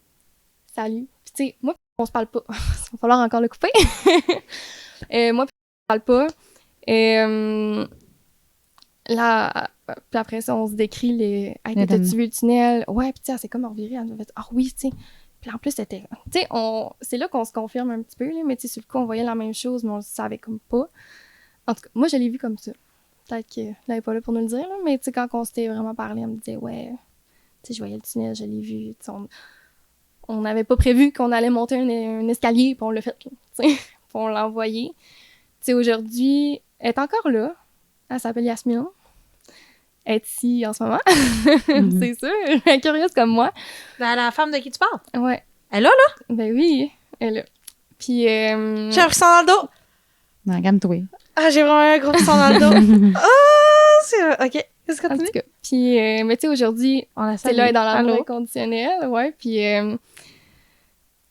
salut. Puis, tu sais, moi, on se parle pas. Il va falloir encore le couper. Moi, on se parle pas. Là, puis après ça, on se décrit les... Hey, t'as-tu vu le tunnel? Ouais, puis tu sais, c'est comme reviré. Elle nous fait, ah oui, tu sais. Puis en plus, c'était... Tu sais, c'est là qu'on se confirme un petit peu, là, mais tu sais, sur le coup, on voyait la même chose, mais on le savait comme pas. En tout cas, moi, je l'ai vu comme ça. Peut-être qu'elle n'est pas là pour nous le dire, là, mais tu sais, quand on s'était vraiment parlé, elle me disait, ouais, tu sais, je voyais le tunnel, je l'ai vu. Tu sais, on n'avait pas prévu qu'on allait monter un escalier, puis on l'a fait, tu sais, puis on l'a envoyé. Tu sais, aujourd'hui, elle est encore là. Elle s'appelle Yasmine. Elle est ici en ce moment. C'est sûr. Elle est curieuse comme moi. La femme de qui tu parles? Ouais. Elle est là? Ben oui, elle est là. Puis... J'ai un frisson dans le dos. Non, calme-toi. Ah, j'ai vraiment un gros frisson dans le dos. Ah, c'est... OK. Qu'est-ce que En tu tout dis? cas. Puis, mais tu sais, aujourd'hui, On a c'est là, elle est dans l'amour inconditionnel, ouais. Puis, tu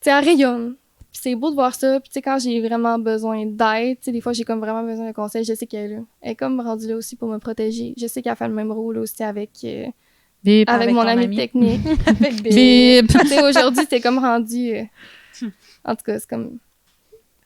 sais, elle rayonne. Puis c'est beau de voir ça. Puis tu sais, quand j'ai vraiment besoin d'aide, tu sais, des fois, j'ai comme vraiment besoin de conseils, je sais qu'elle est là. Elle est comme rendue là aussi pour me protéger. Je sais qu'elle fait le même rôle aussi avec Bip. Avec mon ton ami ami. technique. Avec Bip. Tu sais, aujourd'hui, c'est comme rendu... en tout cas, c'est comme...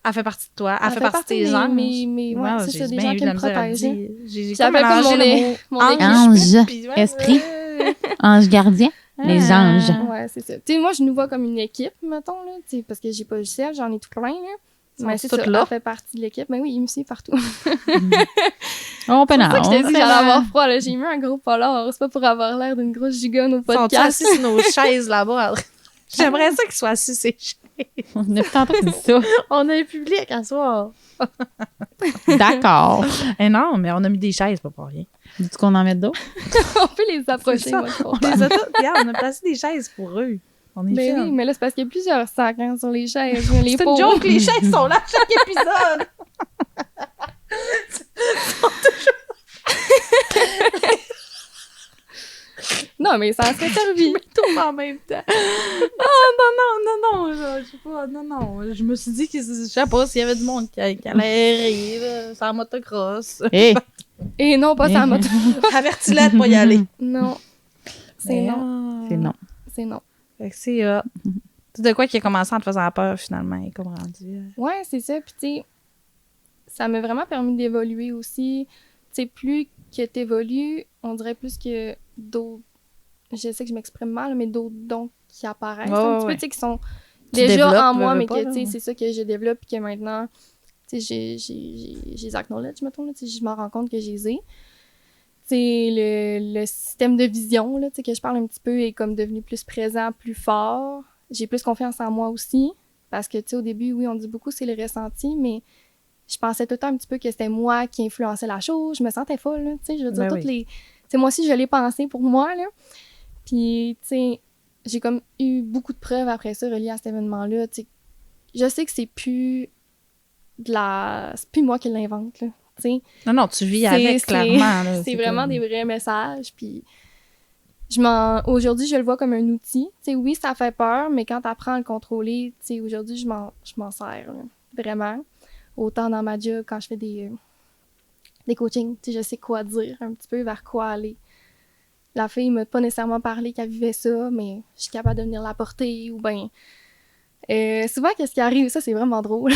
Elle fait partie de toi. Elle fait partie de tes anges. Mais ouais, Wow, c'est j'ai ça, des bien gens eu qui de la me misère à le protègent. dire. J'ai J'appelle comme mon, mélangé le mot mon Ange. équipe. puis ouais, Esprit. ouais. Ange gardien. Les Ah. anges. Ouais, c'est ça. Tu sais, moi, je nous vois comme une équipe, mettons, là, tu sais, parce que j'ai pas le ciel, j'en ai tout plein, là. Ils Mais sont c'est toutes ça, là. elle fait partie de l'équipe. Mais oui, il me suit partout. On peut C'est pour ça que je t'ai dit que j'allais avoir. avoir froid, là. J'ai mis un gros polar. C'est pas pour avoir l'air d'une grosse gigonne au Ils sont podcast. assis sur nos chaises là-bas. J'aimerais ça qu'ils soient assis sur ces chaises. On a plus entendu ça. On a un public à soir. D'accord. Eh non, mais on a mis des chaises, pas pour rien. Dis-tu qu'on en met d'autres? On peut les approcher, C'est ça. moi, je On comprends. les a toutes. Regarde, on a placé des chaises pour eux. On est Ben fine. oui, mais là, c'est parce qu'il y a plusieurs sacs hein, sur les chaises. Les C'est une pauvres. joke, les chaises sont là à chaque épisode. Non, mais ça en serait servi. Tout en même temps. Non, je sais pas, non. Je me suis dit que, je sais pas, s'il y avait du monde qui allait rire, là, sans motocross. Hé! Et non, pas ça moto. Avertis-la de pas y aller. Non. C'est non. C'est non. C'est non. Fait que c'est c'est de quoi qui a commencé en te faisant peur, finalement, et comme rendu. Ouais, c'est ça. Puis, tu sais, ça m'a vraiment permis d'évoluer aussi. Tu sais, plus que t'évolues, on dirait plus que d'autres. Je sais que je m'exprime mal, mais d'autres dons qui apparaissent un petit peu, tu sais, qui sont Tu déjà développes, en moi, veux mais pas, que, tu sais, là. c'est ça que je développe, puis que maintenant, tu sais, j'ai acknowledge, mettons, là, tu sais, je me rends compte que j'ai Tu sais, le système de vision, là, tu sais, que je parle un petit peu est comme devenu plus présent, plus fort. J'ai plus confiance en moi aussi, parce que, tu sais, au début, oui, on dit beaucoup c'est le ressenti, mais je pensais tout le temps un petit peu que c'était moi qui influençais la chose. Je me sentais folle, là, tu sais, je veux dire, Ben toutes oui. les... Tu sais, moi aussi, je l'ai pensé pour moi, là. Puis, tu sais, j'ai comme eu beaucoup de preuves après ça reliées à cet événement-là, tu sais. Je sais que c'est plus c'est plus moi qui l'invente, là, tu sais. Non, tu vis C'est- avec, c'est- clairement. Là, C'est vraiment comme- des vrais messages, puis aujourd'hui, je le vois comme un outil. Tu sais, oui, ça fait peur, mais quand tu apprends à le contrôler, tu sais, aujourd'hui, je m'en sers, là, vraiment. Autant dans ma job, quand je fais des coachings, tu sais, je sais quoi dire, un petit peu vers quoi aller. La fille m'a pas nécessairement parlé qu'elle vivait ça, mais je suis capable de venir la porter, ou bien... souvent, qu'est-ce qui arrive? Ça, c'est vraiment drôle.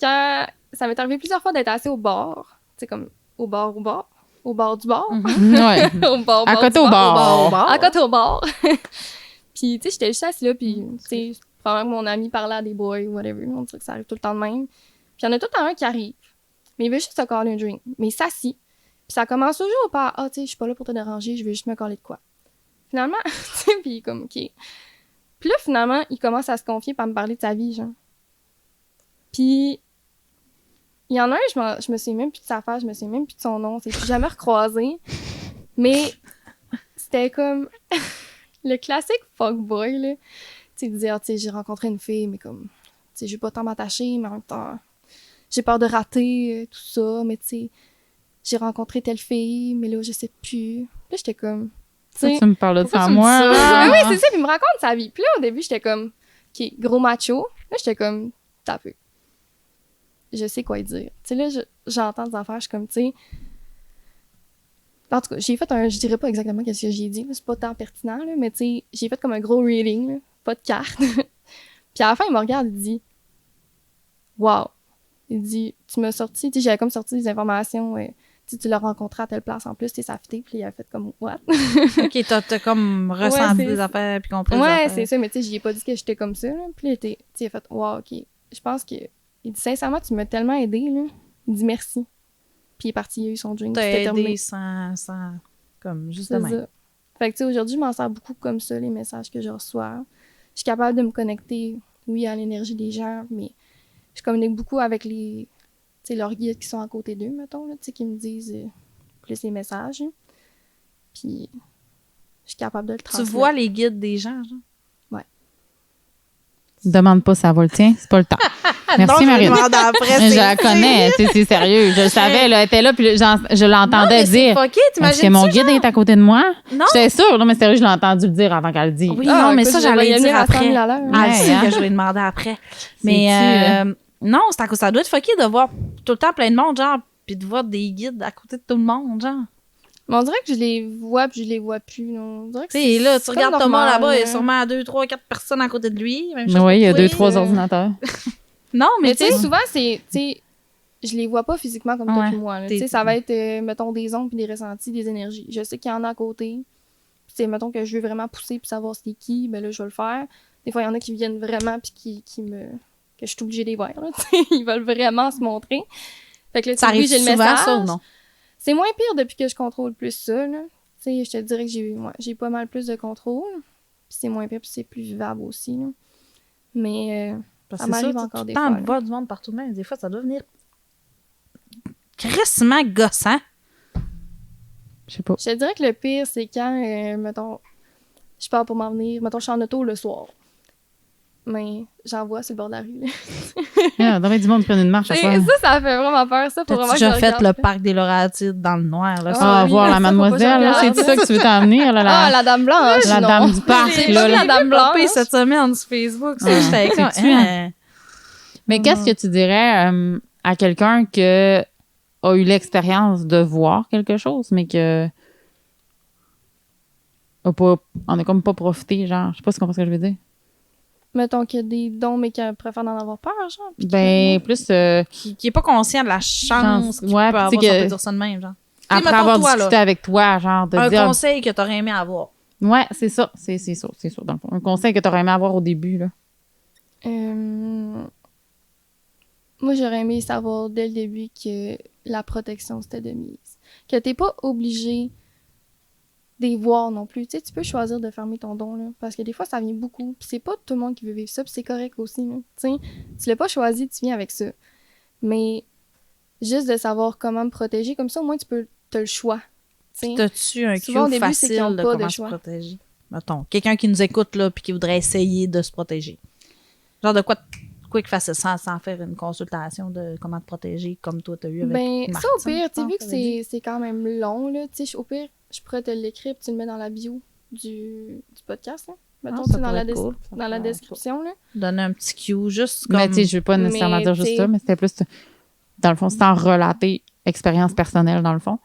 Quand ça m'est arrivé plusieurs fois d'être assise au bord, tu sais, comme au bord du bord, Ouais. au bord, À bord côté du au bord. bord. À côté au bord. Puis, tu sais, j'étais juste assise là, puis, tu sais, probablement que mon ami parlait à des boys, whatever. On dirait que ça arrive tout le temps de même. Puis, il y en a tout le temps un qui arrive. Mais il veut juste te caler un drink. Mais il s'assit. Puis, ça commence toujours par ah, tu sais, je suis pas là pour te déranger, je veux juste me caler de quoi. Finalement, tu sais, puis, comme, OK. Puis là, finalement, il commence à se confier par me parler de sa vie, genre. Puis, il y en a un, je me souviens même plus de sa face, je me souviens même plus de son nom, c'est plus jamais recroisé. Mais c'était comme le classique fuckboy, là. Tu sais, il disait, ah, tu sais, j'ai rencontré une fille, mais comme, tu sais, je veux pas tant m'attacher, mais en même temps, j'ai peur de rater tout ça, mais tu sais, j'ai rencontré telle fille, mais là, je sais plus. Là, j'étais comme, tu sais, Tu me parles de pourquoi ça à tu me dis moi. ça? là? Ben oui, c'est ça, puis il me raconte sa vie. Puis là, au début, j'étais comme, OK, gros macho. Là, j'étais comme, t'as peu. Je sais quoi dire. Tu sais, là, j'entends des affaires, je suis comme, tu sais. En tout cas, j'ai fait je dirais pas exactement ce que j'ai dit, là, c'est pas tant pertinent, là, mais tu sais, j'ai fait comme un gros reading, là, pas de carte. Puis à la fin, il me regarde, il dit, wow. Il dit, tu m'as sorti, tu sais, j'avais comme sorti des informations, tu l'as rencontré à telle place en plus, tu sais, ça a fité, puis il a fait comme, what? OK, t'as comme ressenti c'est- des affaires puis compris des Ouais, affaires. c'est ça, mais tu sais, j'y ai pas dit que j'étais comme ça, là. Puis là, tu sais, il a fait, wow, OK. Je pense que. Il dit, sincèrement, tu m'as tellement aidé, là. Il dit merci. Puis il est parti, il a eu son drink, T'as c'était terminé. aidé sans comme, juste C'est de même. ça. Fait que, tu sais, aujourd'hui, je m'en sers beaucoup comme ça, les messages que je reçois. Je suis capable de me connecter, oui, à l'énergie des gens, mais je communique beaucoup avec les sais, leurs guides qui sont à côté d'eux, mettons, là, tu sais, qui me disent plus les messages. Hein. Puis, je suis capable de le Tu transmettre. vois les guides des gens, genre? Demande pas ça va le tien, c'est pas le temps. Merci, Non, je vais Marine. demander après, Je la connais, c'est sérieux. Je le savais, là, elle était là, puis je l'entendais dire. OK, Est-ce t'imagines que mon guide est à côté de moi? Non. J'étais sûre, non, mais sérieux, je l'ai entendu le dire avant qu'elle le dise. Oui, non, mais écoute, ça, je vais j'allais y dire venir à 100 000 après. à l'heure. Ah, Ouais, c'est hein. que je vais demander après. Mais C'est-tu, non, c'est à cause ça doit être fucké de voir tout le temps plein de monde, genre, puis de voir des guides à côté de tout le monde, genre. Mais on dirait que je les vois puis je les vois plus. Non. On dirait que Tu sais, là, tu c'est regardes comme Thomas normal, là-bas, il y a hein. sûrement 2, 3, 4 personnes à côté de lui. Même chose Oui, il y a pour 2, toi. 3 ordinateurs. Non, mais Mais tu tu sais, sais, souvent, c'est. Tu sais, je les vois pas physiquement comme toi Ouais, et moi. là. t'es- Tu sais, ça va être, mettons, des ondes puis des ressentis, des énergies. Je sais qu'il y en a à côté. Puis, tu sais, mettons que je veux vraiment pousser puis savoir c'est qui, ben là, je vais le faire. Des fois, il y en a qui viennent vraiment puis qui me. Que je suis obligée de les voir. Là, tu sais. Ils veulent vraiment se montrer. Fait que là, tu ça sais, oui, arrive j'ai le souvent, message. ça, ou non? C'est moins pire depuis que je contrôle plus ça, là. Tu sais, je te dirais que j'ai pas mal plus de contrôle. Puis c'est moins pire, puis c'est plus vivable aussi, là. Mais Parce ça que c'est m'arrive ça, encore tout des le temps fois, de là. voir du monde partout de même. Des fois, ça doit venir crissement gossant. Je sais pas. Je te dirais que le pire, c'est quand, mettons, je pars pour m'en venir, mettons, je suis en auto le soir. Mais j'en vois sur le bord de la rue, là. Ah, dans du monde qui prennent une marche à C'est- soir. ça fait vraiment peur, ça. Faut T'as vraiment que déjà je fait regarde, le là. parc des Laurentides dans le noir, là? Ah, Ah, oui, voir ça, la faut pas que je mademoiselle, là, regarde. c'est ça que tu veux t'emmener, là, Ah, la dame blanche, la non. dame du parc, J'ai là. vu la dame popé blanche. cette semaine sur Facebook. Ah, J'étais comme, c'est-tu, hein? Mais qu'est-ce que tu dirais à quelqu'un qui a eu l'expérience de voir quelque chose, mais que on a comme pas profité, genre, je sais pas si tu comprends ce que je veux dire. Mettons qu'il y a des dons, mais qu'elle préfère d'en avoir peur, genre. puis Ben, plus qui est pas conscient de la chance qu'il Ouais, peut puis avoir, tu sais si on que- peut dire ça de même, genre. après mettons avoir toi, discuté là. avec toi, genre, de Un dire. conseil que t'aurais aimé avoir. Ouais, c'est ça, c'est ça, dans le fond. Un conseil que tu aurais aimé avoir au début, là. Moi, j'aurais aimé savoir dès le début que la protection, c'était de mise. Que t'es pas obligé de les voir non plus. Tu sais, tu peux choisir de fermer ton don, là. Parce que des fois, ça vient beaucoup. Puis c'est pas tout le monde qui veut vivre ça, puis c'est correct aussi, là. Tu sais, tu l'as pas choisi, tu viens avec ça. Mais juste de savoir comment me protéger, comme ça, au moins, t'as le choix. Tu sais. T'as-tu un Souvent, au cue début, c'est qu'ils ont facile de pas de comment se choix. protéger? Mettons, quelqu'un qui nous écoute, là, puis qui voudrait essayer de se protéger. Genre de quoi quick facile, sans faire une consultation de comment te protéger, comme toi, t'as eu avec Ben, ça, au Martine, pire, je tu sais, pense, vu que t'avais dit. c'est quand même long, là, tu sais, au pire, je pourrais te l'écrire puis tu le mets dans la bio du podcast, là. Mettons, Ah, tu ça sais, dans pourrait la, être cool. Ça dans la pourrait être description, là. cool. Donner un petit cue, juste comme... Mais tu sais, je veux pas nécessairement Mais, dire juste t'sais- ça, mais c'était plus, dans le fond, sans relater expérience personnelle, dans le fond.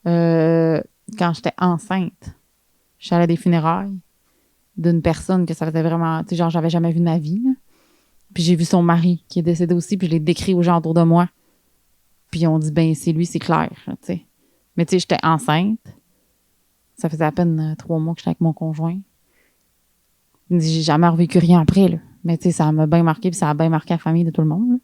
Quand j'étais enceinte, je suis allée à des funérailles d'une personne que ça faisait vraiment, tu sais, genre, j'avais jamais vu de ma vie, là. Puis j'ai vu son mari qui est décédé aussi, puis je l'ai décrit aux gens autour de moi. Puis on dit, ben, c'est lui, c'est clair, là, tu sais. Mais tu sais, j'étais enceinte. Ça faisait à peine 3 mois que j'étais avec mon conjoint. J'ai jamais revécu rien après, là. Mais tu sais, ça m'a bien marqué, puis ça a bien marqué la famille de tout le monde, là.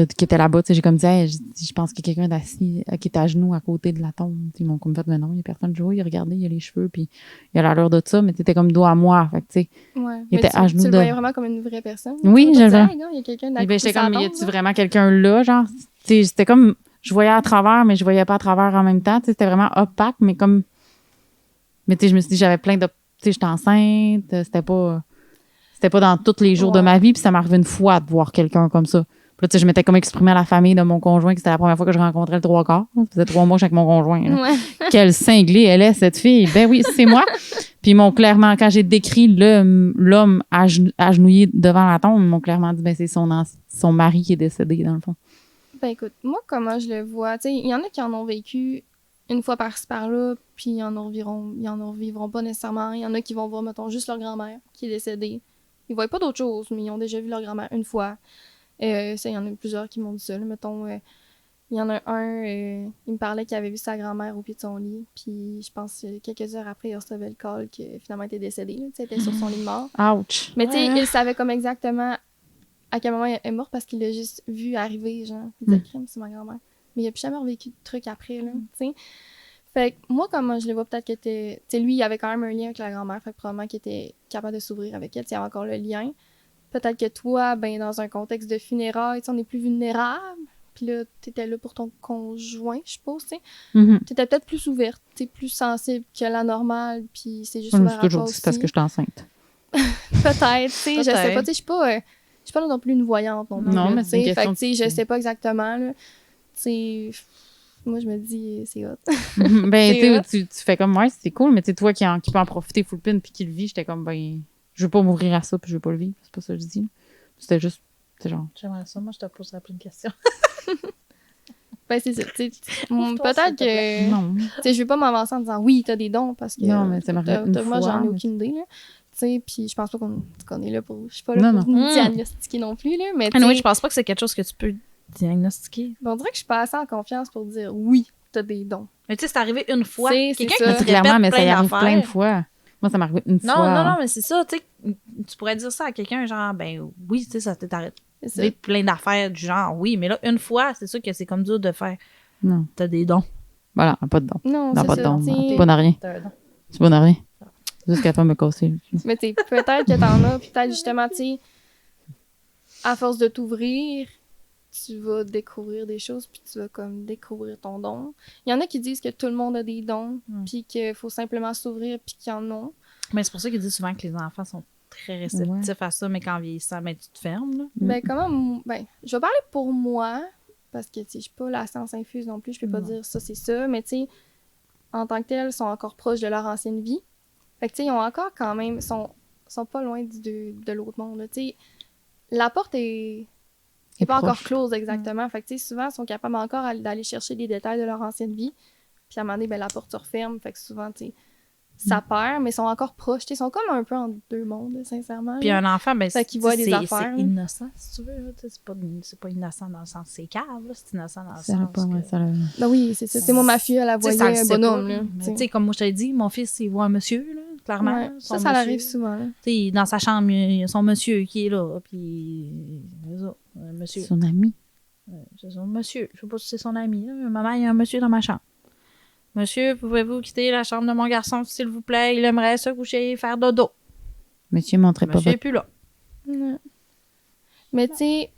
Qui était là-bas, tu sais, j'ai comme dit, hey, je pense qu'il y a quelqu'un d'assis, qui était à genoux à côté de la tombe. Ils m'ont comme fait, mais non, il y a personne de jouer, il regardait, il y a les cheveux, puis il a l'allure de ça, mais t'étais comme dos à moi, fait que tu sais. Ouais. Il était tu, à genoux tu le de- voyais vraiment comme une vraie personne. Oui, Tu je vas le pas vois. dire, hey, non, il y a quelqu'un Et d'à ben, côté j'étais de sa comme, y tombe, a-tu là. vraiment quelqu'un là, genre? Tu sais, c'était comme, je voyais à travers, mais je voyais pas à travers en même temps, tu sais, c'était vraiment opaque, mais comme, mais tu sais, je me suis dit, j'avais plein de, tu sais, j'étais enceinte, c'était pas dans tous les jours de Ouais. ma vie, puis ça m'arrivait une fois de voir quelqu'un comme ça. Puis là, tu sais, je m'étais comme exprimée à la famille de mon conjoint, que c'était la première fois que je rencontrais le 3/4. Ça faisait 3 mois que j'étais avec mon conjoint, là. Ouais. Quelle cinglée elle est, cette fille. Ben oui, c'est moi. Puis ils m'ont clairement, quand j'ai décrit l'homme agenouillé devant la tombe, ils m'ont clairement dit, ben c'est son mari qui est décédé, dans le fond. Ben écoute, moi, comment je le vois, tu sais, il y en a qui en ont vécu une fois par-ci par-là, puis ils en revivront pas nécessairement. Il y en a qui vont voir, mettons, juste leur grand-mère qui est décédée. Ils voient pas d'autre chose, mais ils ont déjà vu leur grand-mère une fois. Ça, il y en a plusieurs qui m'ont dit ça, là. Mettons, il y en a un, il me parlait qu'il avait vu sa grand-mère au pied de son lit, puis je pense quelques heures après, il recevait le call que finalement elle était décédée, là, tu sais, elle était sur son lit de mort. Ouch. Mais tu sais, Ouais. il savait comme exactement à quel moment elle est morte parce qu'il l'a juste vu arriver, genre. Il disait, crime, c'est ma grand-mère. Mais il a plus jamais revécu de truc après, là, tu sais. Fait que moi, comment je le vois, peut-être que tu sais, lui, il avait quand même un lien avec la grand-mère, fait que probablement qu'il était capable de s'ouvrir avec elle, tu sais, il y avait encore le lien. Peut-être que toi, ben, dans un contexte de funérailles, tu sais, on est plus vulnérable. puis là, t'étais là pour ton conjoint, je suppose, tu sais. Mhm. T'étais peut-être plus ouverte, t'es plus sensible que la normale, puis c'est juste Je me ouvert suis à toujours toi dit que c'est parce aussi. que j'étais enceinte. Peut-être, tu sais, je sais Peut-être. pas, tu sais, je suis pas non plus une voyante non plus. Non, là, mais tu c'est une sais. Fait question que, tu sais, de- je sais pas exactement, là. Tu sais, moi, je me dis, c'est hot. Ben, C'est hot. tu fais comme, ouais, c'est cool, mais tu sais, toi qui peut en profiter full pin puis qui le vit, j'étais comme, ben, je veux pas m'ouvrir à ça puis je veux pas le vivre. C'est pas ça que je dis. C'était juste, c'est genre. J'aimerais ça. Moi, je te poserais plein de questions. Ben, c'est ça, tu sais. Ouvre-toi, Peut-être s'il te plaît. que... Non. Tu sais, je vais pas m'avancer en disant, oui, t'as des dons, parce que... Non, mais ça m'arrive une moi, j'en ai fois, aucune idée, là. Tu sais, puis je pense pas qu'on est là pour... Je suis pas là Non, pour non. diagnostiquer non plus, là, mais tu Anyway, sais, je pense pas que c'est quelque chose que tu peux diagnostiquer. on dirait que je suis pas assez en confiance pour dire, oui, t'as des dons. Mais tu sais, c'est arrivé une fois. C'est Quelqu'un ça. qui Mais te c'est clairement, mais répète ça y arrive d'affaires. plein de fois. Moi, ça m'arrive une Non, fois. non, mais c'est ça, tu sais. Tu pourrais dire ça à quelqu'un, genre, ben oui, tu sais, ça t'est arrêté. C'est ça. Plein d'affaires du genre, oui, mais là, une fois, c'est sûr que c'est comme dur de faire. Non. T'as des dons. Voilà, pas de don. Non, Non, c'est pas de ça, don. tu sais. C'est bon à rien. T'as un don. C'est bon à rien. Jusqu'à pas me casser. Mais tu sais, peut-être que t'en as, puis peut-être justement, tu sais, à force de t'ouvrir, tu vas découvrir des choses, puis tu vas comme découvrir ton don. Il y en a qui disent que tout le monde a des dons, puis qu'il faut simplement s'ouvrir, puis qu'il y en a. Mais c'est pour ça qu'ils disent souvent que les enfants sont très réceptifs à ça, mais qu'en vieillissant, ben, tu te fermes, là. Ben, ben, je vais parler pour moi, parce que, tu sais, je suis pas la science infuse non plus, je peux pas dire ça, c'est ça, mais tu sais, en tant que tels, ils sont encore proches de leur ancienne vie. Fait que, tu sais, ils ont encore quand même, sont pas loin de l'autre monde, là. Tu sais, la porte est pas encore close exactement. Fait que, tu sais, souvent, ils sont capables encore d'aller chercher des détails de leur ancienne vie. Puis à un moment donné, ben, la porte se referme. Fait que souvent, tu sais, ça perd, mais ils sont encore proches. Ils sont comme un peu en deux mondes, sincèrement. Puis un enfant, ben, Fait qu'il voit des affaires. C'est innocent, si tu veux. Là. C'est pas innocent dans le sens c'est cave, là. C'est innocent dans le Ça sens. va pas, ouais, ça va. Ben oui, c'est ça. Tu sais, moi, ma fille, elle a Tu sais, voyé ça le un sait bonhomme, pas, là. mais tu sais, comme moi, je t'ai dit, mon fils, il voit un monsieur, là, clairement. Ouais, son ça monsieur. arrive souvent, là. Tu sais, dans sa chambre, il y a son monsieur qui est là, puis c'est ça, un monsieur. Son ami. C'est son monsieur. Je sais pas si c'est son ami. Là. Maman, il y a un monsieur dans ma chambre. Monsieur, pouvez-vous quitter la chambre de mon garçon, s'il vous plaît? Il aimerait se coucher et faire dodo. Monsieur montrait pas Monsieur est votre... plus là. Ouais. Mais tu sais,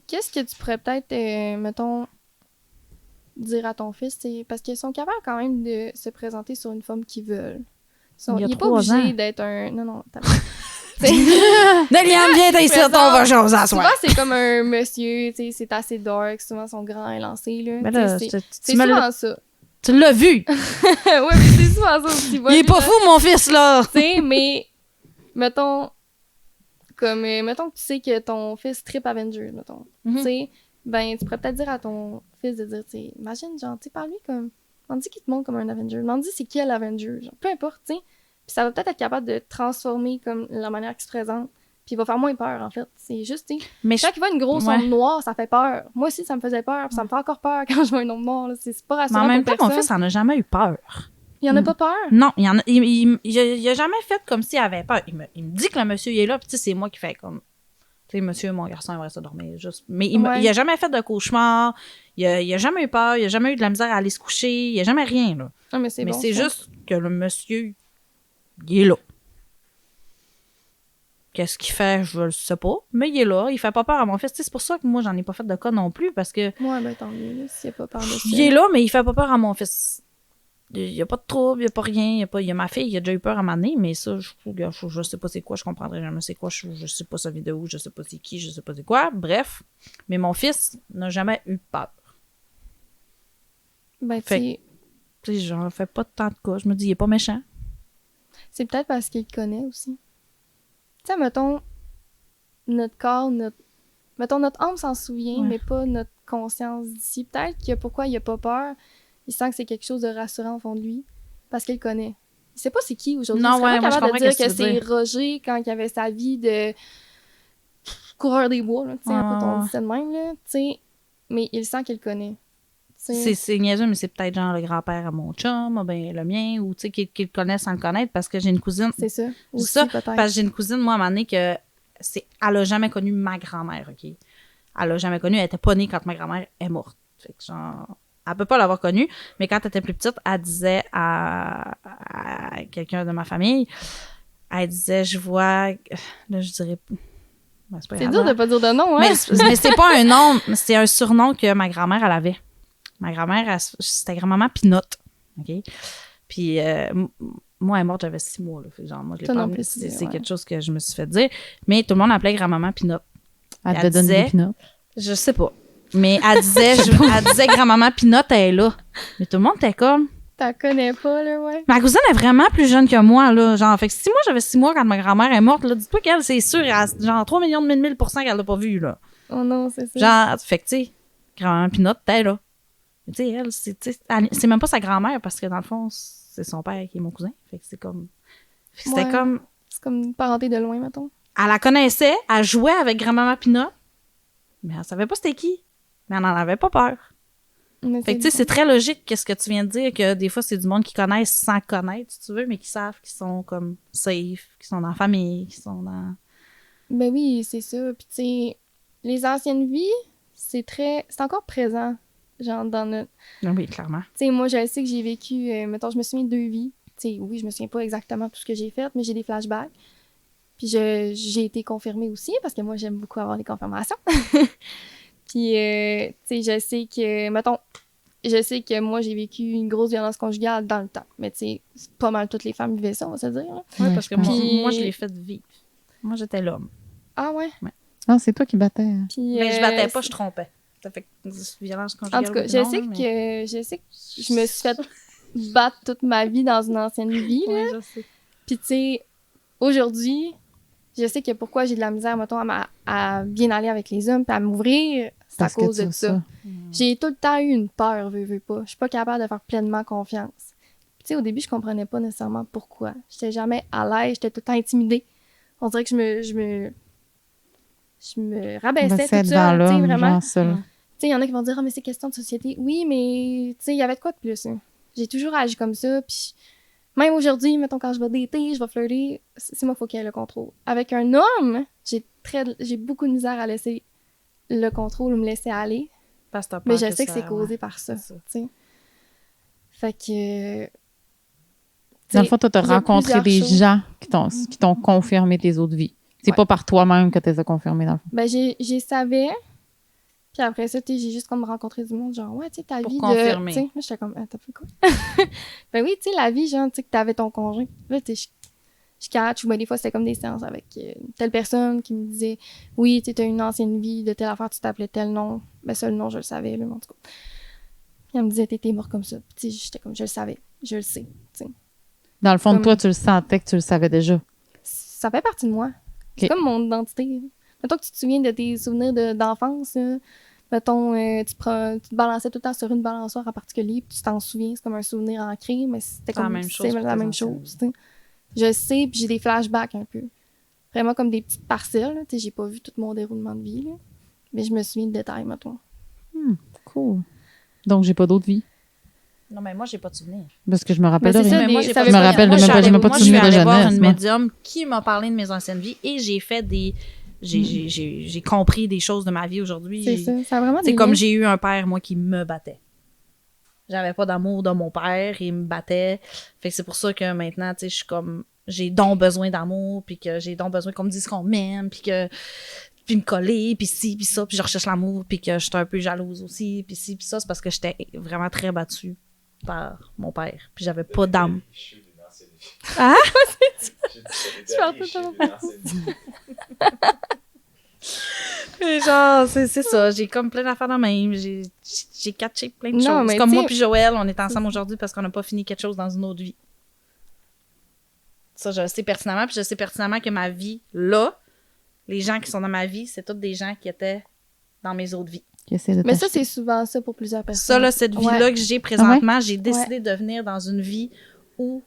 qu'est-ce que tu pourrais peut-être, mettons, dire à ton fils, t'sais, parce qu'ils sont capables quand même de se présenter sur une forme qu'ils veulent. Il y a Il est pas 3 obligé ans. d'être un... Non, t'as... Néliane, viens ici, on va jaser à Souvent, c'est comme un monsieur, tu sais, c'est assez dark, souvent, son grand est lancé, là. Mais T'sais, là, c'est souvent ça. tu l'as vu. Ouais, mais c'est souvent ça aussi. Il est pas fou, mon fils, là. Tu sais, mais, mettons, comme, mettons que tu sais que ton fils trippe Avengers, mettons. Mhm. Tu sais, ben, tu pourrais peut-être dire à ton fils de dire, tu sais, imagine, genre, tu sais, parle-lui comme, on dit qu'il te montre comme un Avenger. On dit c'est quel Avenger, genre, peu importe, tu sais. Puis ça va peut-être être capable de transformer, comme, la manière qu'il se présente. Puis il va faire moins peur, en fait. C'est juste, tu sais, Mais quand il voit une grosse Ouais. ombre noire, ça fait peur. Moi aussi, ça me faisait peur, puis ça me fait encore peur quand je vois une ombre noire, là. C'est pas Mais rassurant en même pour temps, mon personne. fils en a jamais eu peur. Il y en a pas peur. Non, il a jamais fait comme s'il avait peur. Il me dit que le monsieur il est là, puis tu sais, c'est moi qui fais comme. Tu sais, monsieur, mon garçon aimerait ça dormir. Juste. Mais il a jamais fait de cauchemar. Il a jamais eu peur. Il a jamais eu de la misère à aller se coucher. Il a jamais rien, là. Non, mais c'est Mais bon, c'est ça. juste que le monsieur, il est là. Qu'est-ce qu'il fait, je le sais pas. Mais il est là. Il fait pas peur à mon fils. Tu sais, c'est pour ça que moi, j'en ai pas fait de cas non plus, parce que. Ouais, ben tant mieux, là, s'il y a pas peur de ça. Il est là, mais il fait pas peur à mon fils. Il y a pas de trouble, il y a pas rien. Il y a ma fille, il a déjà eu peur à m'amener, mais ça, je sais pas c'est quoi, je comprendrai jamais c'est quoi. Je sais pas sa vidéo, je sais pas c'est qui, je sais pas c'est quoi. Bref. Mais mon fils n'a jamais eu peur. Ben, Fait- tu sais, Tu sais, j'en fais pas tant de cas. Je me dis, il est pas méchant. c'est peut-être parce qu'il le connaît aussi. Tu sais, mettons, notre corps, mettons, notre âme s'en souvient, Ouais. mais pas notre conscience d'ici. Peut-être que pourquoi il a pas peur, il sent que c'est quelque chose de rassurant au fond de lui, parce qu'il le connaît. Il sait pas c'est qui aujourd'hui. Non, il serait ouais, pas moi, je capable de comprends dire qu'est-ce que que tu veux c'est Roger quand il avait sa vie de coureur des bois, là, tu sais, un peu ton Ouais. dit ça de même, là, tu sais, mais il sent qu'il le connaît. Tu sais. C'est niaiseux, mais c'est peut-être genre le grand-père à mon chum, ou ben le mien, ou tu sais, qu'il le connaisse sans le connaître, parce que j'ai une cousine. C'est ça, aussi, ça, peut-être. Parce que j'ai une cousine, moi, à un moment donné, que elle a jamais connu ma grand-mère, OK? Elle a jamais connu, elle était pas née quand ma grand-mère est morte. Fait que genre, elle peut pas l'avoir connue, mais quand elle était plus petite, elle disait à quelqu'un de ma famille, elle disait, je vois, là, je dirais, Ben, c'est pas C'est grave, dur hein. de pas dire de nom, hein? Mais c'est pas un nom, c'est un surnom que ma grand-mère, elle avait. Ma grand-mère, c'était grand-maman Pinotte. OK? Puis moi, elle est morte, j'avais 6 mois. Là. Fait que genre, moi, je l'ai Toi pas non amené. plus, C'est ouais. quelque chose que je me suis fait dire. Mais tout le monde l'appelait grand-maman Pinotte. Elle Elle te donne disait- des pinottes. Je sais pas. Mais elle disait grand-maman Pinotte, elle est là. Mais tout le monde était comme... T'en connais pas, là, ouais. Ma cousine est vraiment plus jeune que moi, là. Genre, fait que si moi, j'avais 6 mois quand ma grand-mère est morte, là, dis-toi qu'elle, c'est sûr, genre 3 millions de 1000% qu'elle l'a pas vu, là. Oh non, c'est ça. Genre, fait que, tu sais, grand-maman Pinotte, t'es là. Mais tu sais, elle, c'est même pas sa grand-mère parce que dans le fond, c'est son père qui est mon cousin. Fait que c'est comme. Fait que c'était Ouais. comme. C'est comme une parenté de loin, mettons. Elle la connaissait, elle jouait avec grand-maman Pinotte, mais elle savait pas c'était qui. Mais elle n'en avait pas peur. Mais Fait que, tu sais, c'est très logique, qu'est-ce que tu viens de dire, que des fois, c'est du monde qui connaissent sans connaître, si tu veux, mais qui savent qu'ils sont comme safe, qui sont dans la famille, qui sont dans. Ben oui, c'est ça. Puis, tu sais, les anciennes vies, c'est encore présent, genre, dans notre... Oui, clairement. Tu sais, moi, je sais que j'ai vécu, mettons, je me souviens de 2 vies. Tu sais, oui, je me souviens pas exactement de tout ce que j'ai fait, mais j'ai des flashbacks. Puis j'ai été confirmée aussi, parce que moi, j'aime beaucoup avoir les confirmations. Puis, tu sais, je sais que, mettons, je sais que moi, j'ai vécu une grosse violence conjugale dans le temps. Mais, tu sais, c'est pas mal toutes les femmes vivaient ça, on va se dire. Là. Oui, Ouais, parce que je pense. moi, je l'ai fait vivre. Moi, j'étais l'homme. Ah ouais? Non, c'est toi qui battais. Puis, Mais je battais pas, je trompais. Ça fait que violence conjugale. En tout cas, non, je sais que je me suis fait battre toute ma vie dans une ancienne vie. Là. Oui, je sais. Puis, tu sais, aujourd'hui, je sais que pourquoi j'ai de la misère, mettons, à bien aller avec les hommes puis à m'ouvrir, c'est à Parce que cause tu de as ça. J'ai tout le temps eu une peur, veux pas. Je suis pas capable de faire pleinement confiance. Puis, tu sais, au début, je comprenais pas nécessairement pourquoi. J'étais jamais à l'aise, j'étais tout le temps intimidée. On dirait que je me rabaissais Ben, c'est toute devant seule, tu sais, l'homme, vraiment. genre seul. Ouais. Tu sais, il y en a qui vont dire « Ah, mais c'est question de société. » Oui, mais, tu sais, il y avait de quoi de plus. Hein. J'ai toujours agi comme ça, puis même aujourd'hui, mettons, quand je vais dater, je vais flirter, c'est moi qu'il faut qu'il y ait le contrôle. Avec un homme, j'ai beaucoup de misère à laisser le contrôle ou me laisser aller, Parce que t'as peur mais je sais que ça- c'est causé ouais, par ça, c'est ça. tu sais. Fait que... Dans le fond, toi, t'as il y a rencontré plusieurs des choses. gens qui t'ont confirmé tes autres vies. C'est Ouais. pas par toi-même que tu les as confirmés, dans le fond. Ben, j'ai savais, puis après ça, tu sais, j'ai juste comme rencontré du monde, genre, ouais, tu sais, ta Pour vie confirmer. de... Tu sais, moi, j'étais comme, t'as fait quoi? Ben oui, tu sais, la vie, genre, tu sais, que t'avais ton conjoint. Là, tu sais, je catch, ou ben des fois, c'était comme des séances avec telle personne qui me disait, oui, tu sais, t'as une ancienne vie de telle affaire, tu t'appelais tel nom. Ben ça, le nom, je le savais, là, mais en tout cas. Puis elle me disait, t'étais mort comme ça. Puis tu sais, j'étais comme, je le savais, je le sais, tu sais. Dans le fond, Comme- toi, tu le sentais que tu le savais déjà. Ça fait partie de moi. C'est comme mon identité. Mettons que tu te souviens de tes souvenirs d'enfance, là. Mettons, tu te balançais tout le temps sur une balançoire en particulier, puis tu t'en souviens, c'est comme un souvenir ancré, mais c'était C'est la comme même chose c'est pour la tes même anciennes chose. Tu sais. Je sais, puis j'ai des flashbacks un peu. Vraiment comme des petites parcelles. Là. Tu sais, j'ai pas vu tout mon déroulement de vie, là. Mais je me souviens de détails, mettons. Cool. Donc, j'ai pas d'autre vie. Non, mais moi, j'ai pas de souvenir. Parce que je me rappelle Mais de c'est rien. ça, Mais moi, des- j'ai ça pas veut de Je me pas- rappelle moi, de je même suis pas, j'ai même pas de Moi, je suis souvenir de allée voir jeunesse. une moi. médium qui m'a parlé de mes anciennes vies et j'ai fait des... J'ai compris des choses de ma vie aujourd'hui. C'est ça. Ça a vraiment C'est des comme liens. j'ai eu un père, moi, qui me battait. J'avais pas d'amour de mon père, il me battait. Fait que c'est pour ça que maintenant, tu sais, je suis comme... J'ai donc besoin d'amour, puis que j'ai donc besoin qu'on me dise qu'on m'aime, puis me coller, puis ci, puis ça, puis je recherche l'amour, puis que j'étais un peu jalouse aussi, puis ci, puis ça. C'est parce que j'étais vraiment très battue par mon père, puis j'avais pas d'âme. Ah? Tu parles tout le temps. Et genre, c'est ça. J'ai comme plein d'affaires dans la même. J'ai catché plein de Non, choses. mais Comme tu moi sais- puis Joël, on est ensemble aujourd'hui parce qu'on n'a pas fini quelque chose dans une autre vie. Ça, je le sais pertinemment. Puis je sais pertinemment que ma vie, là, les gens qui sont dans ma vie, c'est tous des gens qui étaient dans mes autres vies. Qui essaie de Mais ça, t'acheter. c'est souvent ça pour plusieurs personnes. Ça, là, cette vie-là Ouais. que j'ai présentement, j'ai décidé de venir dans une vie où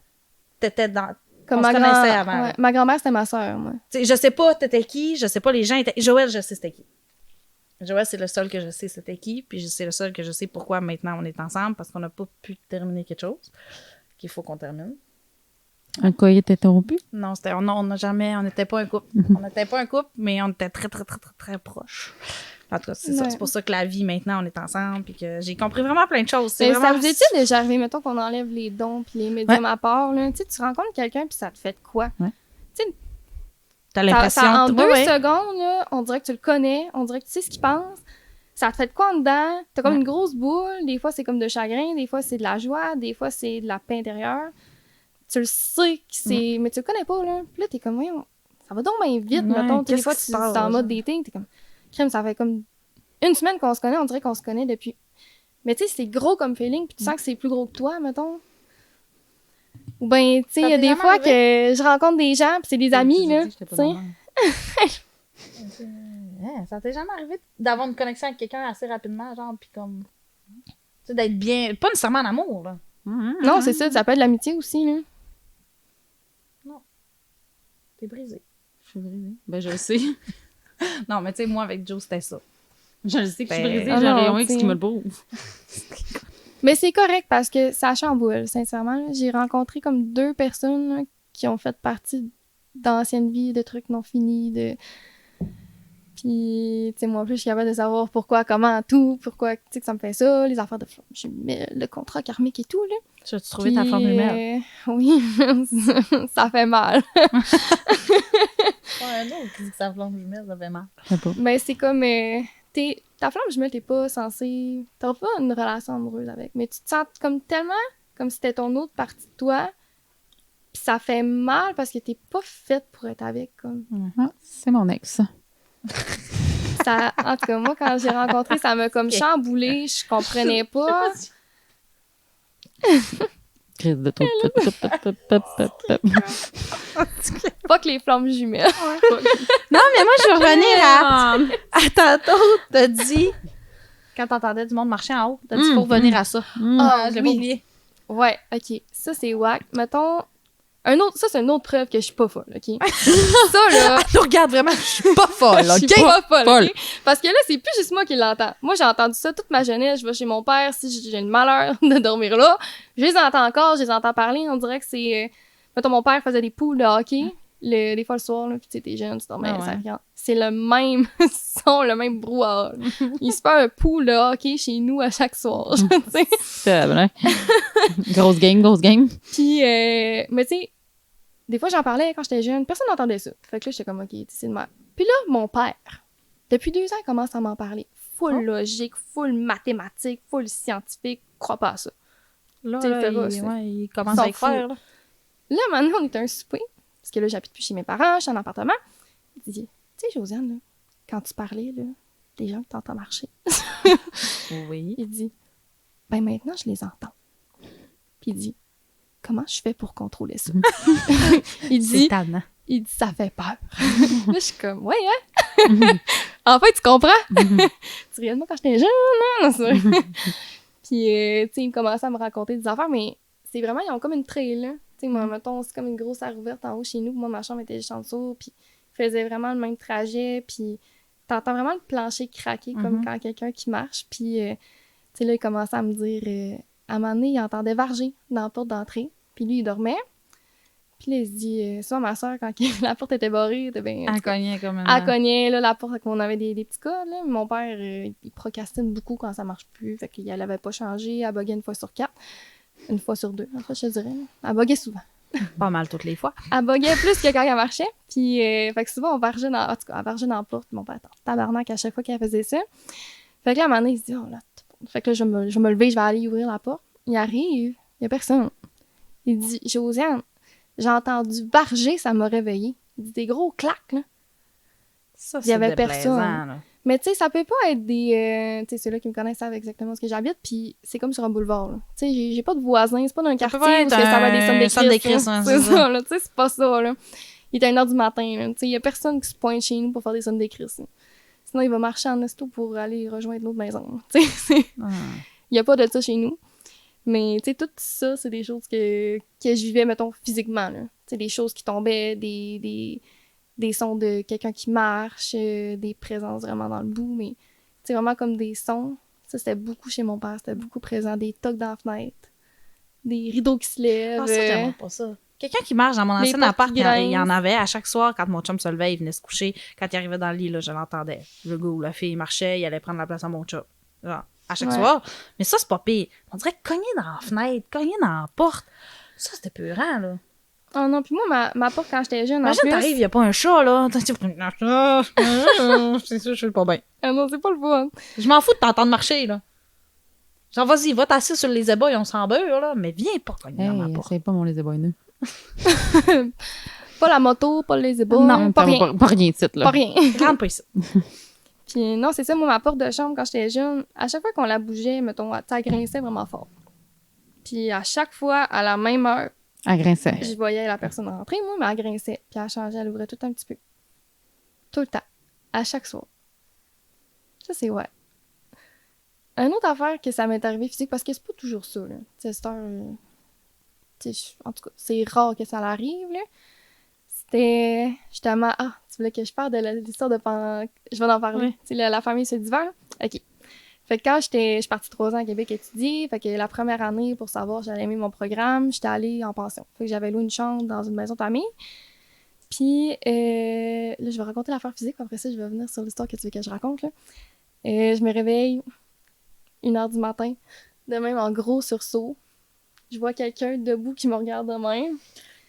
t'étais dans... Comme on ma se connaissait avant, ouais, là. ma grand-mère, c'était ma sœur, moi. Tu sais, je sais pas t'étais qui, je sais pas les gens étaient... Joël, je sais c'était qui. Joël, c'est le seul que je sais c'était qui, puis c'est le seul que je sais pourquoi maintenant on est ensemble, parce qu'on n'a pas pu terminer quelque chose qu'il faut qu'on termine. Un coït interrompu. Non, on n'a jamais... On n'était pas un couple. On n'était pas un couple, mais on était très, très, très, très, très proches. En tout cas, c'est ça. Ouais. C'est pour ça que la vie, maintenant, on est ensemble, puis que j'ai compris vraiment plein de choses. Mais C'est ça vraiment... vous est-il déjà arrivé, mettons qu'on enlève les dons puis les médiums à part, là, tu sais, tu rencontres quelqu'un puis ça te fait de quoi? Ouais. Tu sais, T'as l'impression... En Ouais, 2 ouais. secondes, là, on dirait que tu le connais, on dirait que tu sais ce qu'il pense. Ça te fait de quoi en dedans? T'as comme Ouais. une grosse boule. Des fois, c'est comme de chagrin. Des fois, c'est de la joie. Des fois, c'est de la paix intérieure. Tu le sais que c'est... Mais tu le connais pas, là. Puis là, t'es comme, voyons, ça va donc bien vite, Ouais, mettons. Des qu'est-ce fois, qui tu se es passe, en mode genre? dating. T'es comme, crème, ça fait comme une semaine qu'on se connaît. On dirait qu'on se connaît depuis... Mais tu sais, c'est gros comme feeling. Puis tu sens que c'est plus gros que toi, mettons. Ou ben, tu sais, Ça il y a t'est des jamais fois arrivé? que je rencontre des gens, puis c'est des amis, là. Tu sais. Ça t'est jamais arrivé d'avoir une connexion avec quelqu'un assez rapidement, genre, puis comme... Tu sais, d'être bien... Pas nécessairement en amour, là. Non, c'est ça. Ça peut être de l'amitié aussi, là. T'es brisé. Je suis brisée. Ben, je le sais. Non, mais tu sais, moi, avec Joe, c'était ça. Je le sais que je suis Ben, brisée. ah J'ai un non, rayon X t'sais. qui me le prouve. Mais c'est correct parce que ça chamboule, sincèrement. Là. J'ai rencontré comme 2 personnes là, qui ont fait partie d'anciennes vies, de trucs non finis, de... Puis, tu sais, moi, en plus, je suis capable de savoir pourquoi, comment, tout, pourquoi, tu sais, que ça me fait ça, les affaires de flamme jumelle, le contrat karmique et tout, là. Tu as trouvé ta flamme jumelle? Oui, ça fait mal. Ouais, non, qui dit que sa flamme jumelle, ça fait mal. Je sais pas. Mais c'est comme... ta flamme jumelle, t'es pas censé... T'as pas une relation amoureuse avec, mais tu te sens comme tellement comme si c'était ton autre partie de toi, pis ça fait mal parce que t'es pas faite pour être avec, comme... Ah, c'est mon ex. Ça, en tout cas, moi, quand j'ai rencontré, ça m'a comme chamboulé, je comprenais pas. Crise de tout. Pas que les flammes jumelles. Non, mais moi, je veux revenir à tantôt. T'as dit, quand t'entendais du monde marcher en haut, t'as dit faut revenir à ça. Ah, je l'ai oui. pas oublié. Ouais, ok. Ça, c'est whack. Mettons... Ça, c'est une autre preuve que je suis pas folle, ok? Ça, là... Tu regardes vraiment, je suis pas folle, Je suis pas folle, ok? Parce que là, c'est plus juste moi qui l'entends. Moi, j'ai entendu ça toute ma jeunesse. Je vais chez mon père si j'ai le malheur de dormir là. Je les entends encore, je les entends parler. On dirait que c'est... mettons, mon père faisait des poules de hockey. Des fois le soir, là, puis tu sais, t'es jeune, tu dormais, Ah ouais. ça regarde. C'est le même son, le même brouhaha. Il se fait un pool de hockey chez nous à chaque soir, tu sais. C'est vrai. Grosse game. Puis, mais tu sais, des fois, j'en parlais quand j'étais jeune. Personne n'entendait ça. Fait que là, j'étais comme, OK, c'est de mal. Puis là, mon père, depuis 2 ans, il commence à m'en parler. Full logique, full mathématique, full scientifique. Crois pas à ça. Là, Tu sais, là, féroce, il commence S'en à y faire, là. Là, maintenant, on est à un souper. Parce que là, j'habite plus chez mes parents, je suis en appartement. Il dit, tu sais, Josiane, là, quand tu parlais, là, des gens que t'entends marcher. Oui. Il dit, ben maintenant, je les entends. Puis il dit, comment je fais pour contrôler ça? il C'est dit, tannant. ça fait peur. Là, je suis comme, ouais, hein? En fait, tu comprends? Tu riais de moi quand j'étais jeune, hein? Ça. Puis, tu sais, il commençait à me raconter des affaires, mais c'est vraiment, ils ont comme une trail, là. Tu sais, moi, mettons, c'est comme une grosse aire ouverte en haut chez nous. Moi, ma chambre était juste en dessous, puis il faisait vraiment le même trajet, puis t'entends vraiment le plancher craquer, comme quand quelqu'un qui marche. Puis, tu sais, là, il commençait à me dire... à un moment donné, il entendait varger dans la porte d'entrée. Puis lui, il dormait. Puis là, il se dit... souvent, ma soeur, quand la porte était barrée, Elle cognait comme une... elle cognait, là, la porte, fait qu'on avait des petits cas, là. Mon père, il procrastine beaucoup quand ça marche plus. Fait qu'elle avait pas changé. Elle buguait 1 fois sur 4. 1 fois sur 2, en fait, je te dirais. Elle buguait souvent. Pas mal toutes les fois. Elle buguait plus que quand elle marchait. Puis, fait que souvent, on vargeait dans... En tout cas, elle vargeait dans la porte. Mon père était en tabarnak à chaque fois qu'elle faisait ça. Fait que là, à un moment donné, il se dit, oh là... Fait que là, je vais me lever, je vais aller ouvrir la porte. Il arrive, il y a personne. Il dit, Josiane, j'ai entendu varger, ça m'a réveillée. Il dit, des gros claques, là. Ça, Il y avait déplaisant, personne. là. Mais tu sais, ça peut pas être des... tu sais, ceux-là qui me connaissent savent exactement où j'habite, puis c'est comme sur un boulevard, là. Tu sais, j'ai pas de voisins, c'est pas dans un quartier peut pas où être ça va être des centre sonnes de de crise. crise, ouais, C'est c'est ça, là. Tu sais, c'est pas ça, là. Il est 1h du matin, là. Tu sais, il y a personne qui se pointe chez nous pour faire des sonnes de crise, là. Sinon, il va marcher en esto pour aller rejoindre l'autre maison. Tu sais, il y a pas de ça chez nous. Mais, tu sais, tout ça, c'est des choses que je vivais, mettons, physiquement, là. Tu sais, des choses qui tombaient, des sons de quelqu'un qui marche, des présences vraiment dans le bout, mais c'est vraiment comme des sons. Ça, c'était beaucoup chez mon père, c'était beaucoup présent. Des tocs dans la fenêtre, des rideaux qui se lèvent. Ah, ça, j'aime pas ça. Quelqu'un qui marche dans mon Les ancien portes appart, qui il y en grincent. avait à chaque soir quand mon chum se levait, il venait se coucher. Quand il arrivait dans le lit, là, je l'entendais. Le gars ou la fille marchait, il allait prendre la place à mon chum. Genre, à chaque Ouais. soir. Mais ça, c'est pas pire. On dirait cogner dans la fenêtre, cogner dans la porte. Ça, c'était peurant, là. Oh non, puis moi, ma porte, quand j'étais jeune, Imagine, en plus... t'arrives, il a pas un chat, là. C'est sûr, je suis pas bien. Ah non, c'est pas le fun. Je m'en fous de t'entendre marcher, là. Genre, vas-y, va t'asseoir sur les ébats et on s'en beurre, là. Mais viens pas cogner dans ma Hey, porte. c'est pas mon les ébats nœuds. Pas la moto, pas les ébats, Non, pas rien. pas rien de titre, là. Pas rien. Rentre pas ici. Puis non, c'est ça, moi, ma porte de chambre, quand j'étais jeune, à chaque fois qu'on la bougeait, mettons, ça grinçait vraiment fort. Puis à chaque fois, à la même heure, Elle grinçait. je voyais la personne rentrer, moi, mais elle grinçait. Puis elle changeait, elle ouvrait tout un petit peu. Tout le temps. À chaque soir. Ça, c'est ouais. Une autre affaire que ça m'est arrivé physique, parce que c'est pas toujours ça, là. Tu sais, c'est en tout cas, c'est rare que ça l'arrive, là. C'était justement... Ah, tu voulais que je parle de l'histoire de pendant... Je vais en parler. Oui. Tu sais, la famille sur d'hiver, là. OK. Fait que quand je suis partie 3 ans à Québec étudier, fait que la première année, pour savoir si j'allais aimer mon programme, j'étais allée en pension. Fait que j'avais loué une chambre dans une maison de famille. Puis là, je vais raconter l'affaire physique, puis après ça, je vais venir sur l'histoire que tu veux que je raconte, là. Je me réveille 1h du matin, de même en gros sursaut. Je vois quelqu'un debout qui me regarde de même.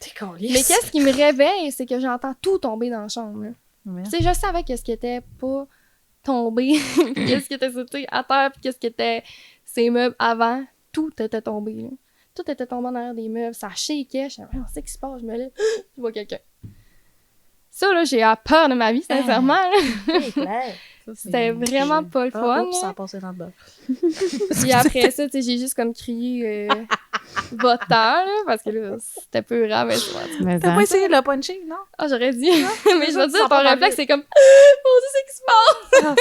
T'es caliste. Mais qu'est-ce qui me réveille, c'est que j'entends tout tomber dans la chambre, là. Ouais. Tu sais, je savais qu'est-ce qui était pas tombé, puis qu'est-ce qui était sauté à terre, puis qu'est-ce qui était ces meubles avant. Tout était tombé, là. Tout était tombé en arrière des meubles, ça shakeait. Je savais, on sait ce qui se passe, je me lève, je vois quelqu'un. Ça, là, j'ai eu peur de ma vie, sincèrement, là. C'était vraiment pas le fun, Oups, ça là. a passé dans le bas. Puis après ça, tu sais, j'ai juste comme crié va-t'en, là, parce que là, c'était peu grave. Mais T'as hein. pas essayé de le puncher, non? Ah, j'aurais dit. Mais je ça, veux tu dire, sens ton pas réflexe, mal. c'est comme mon Dieu, c'est qui se passe?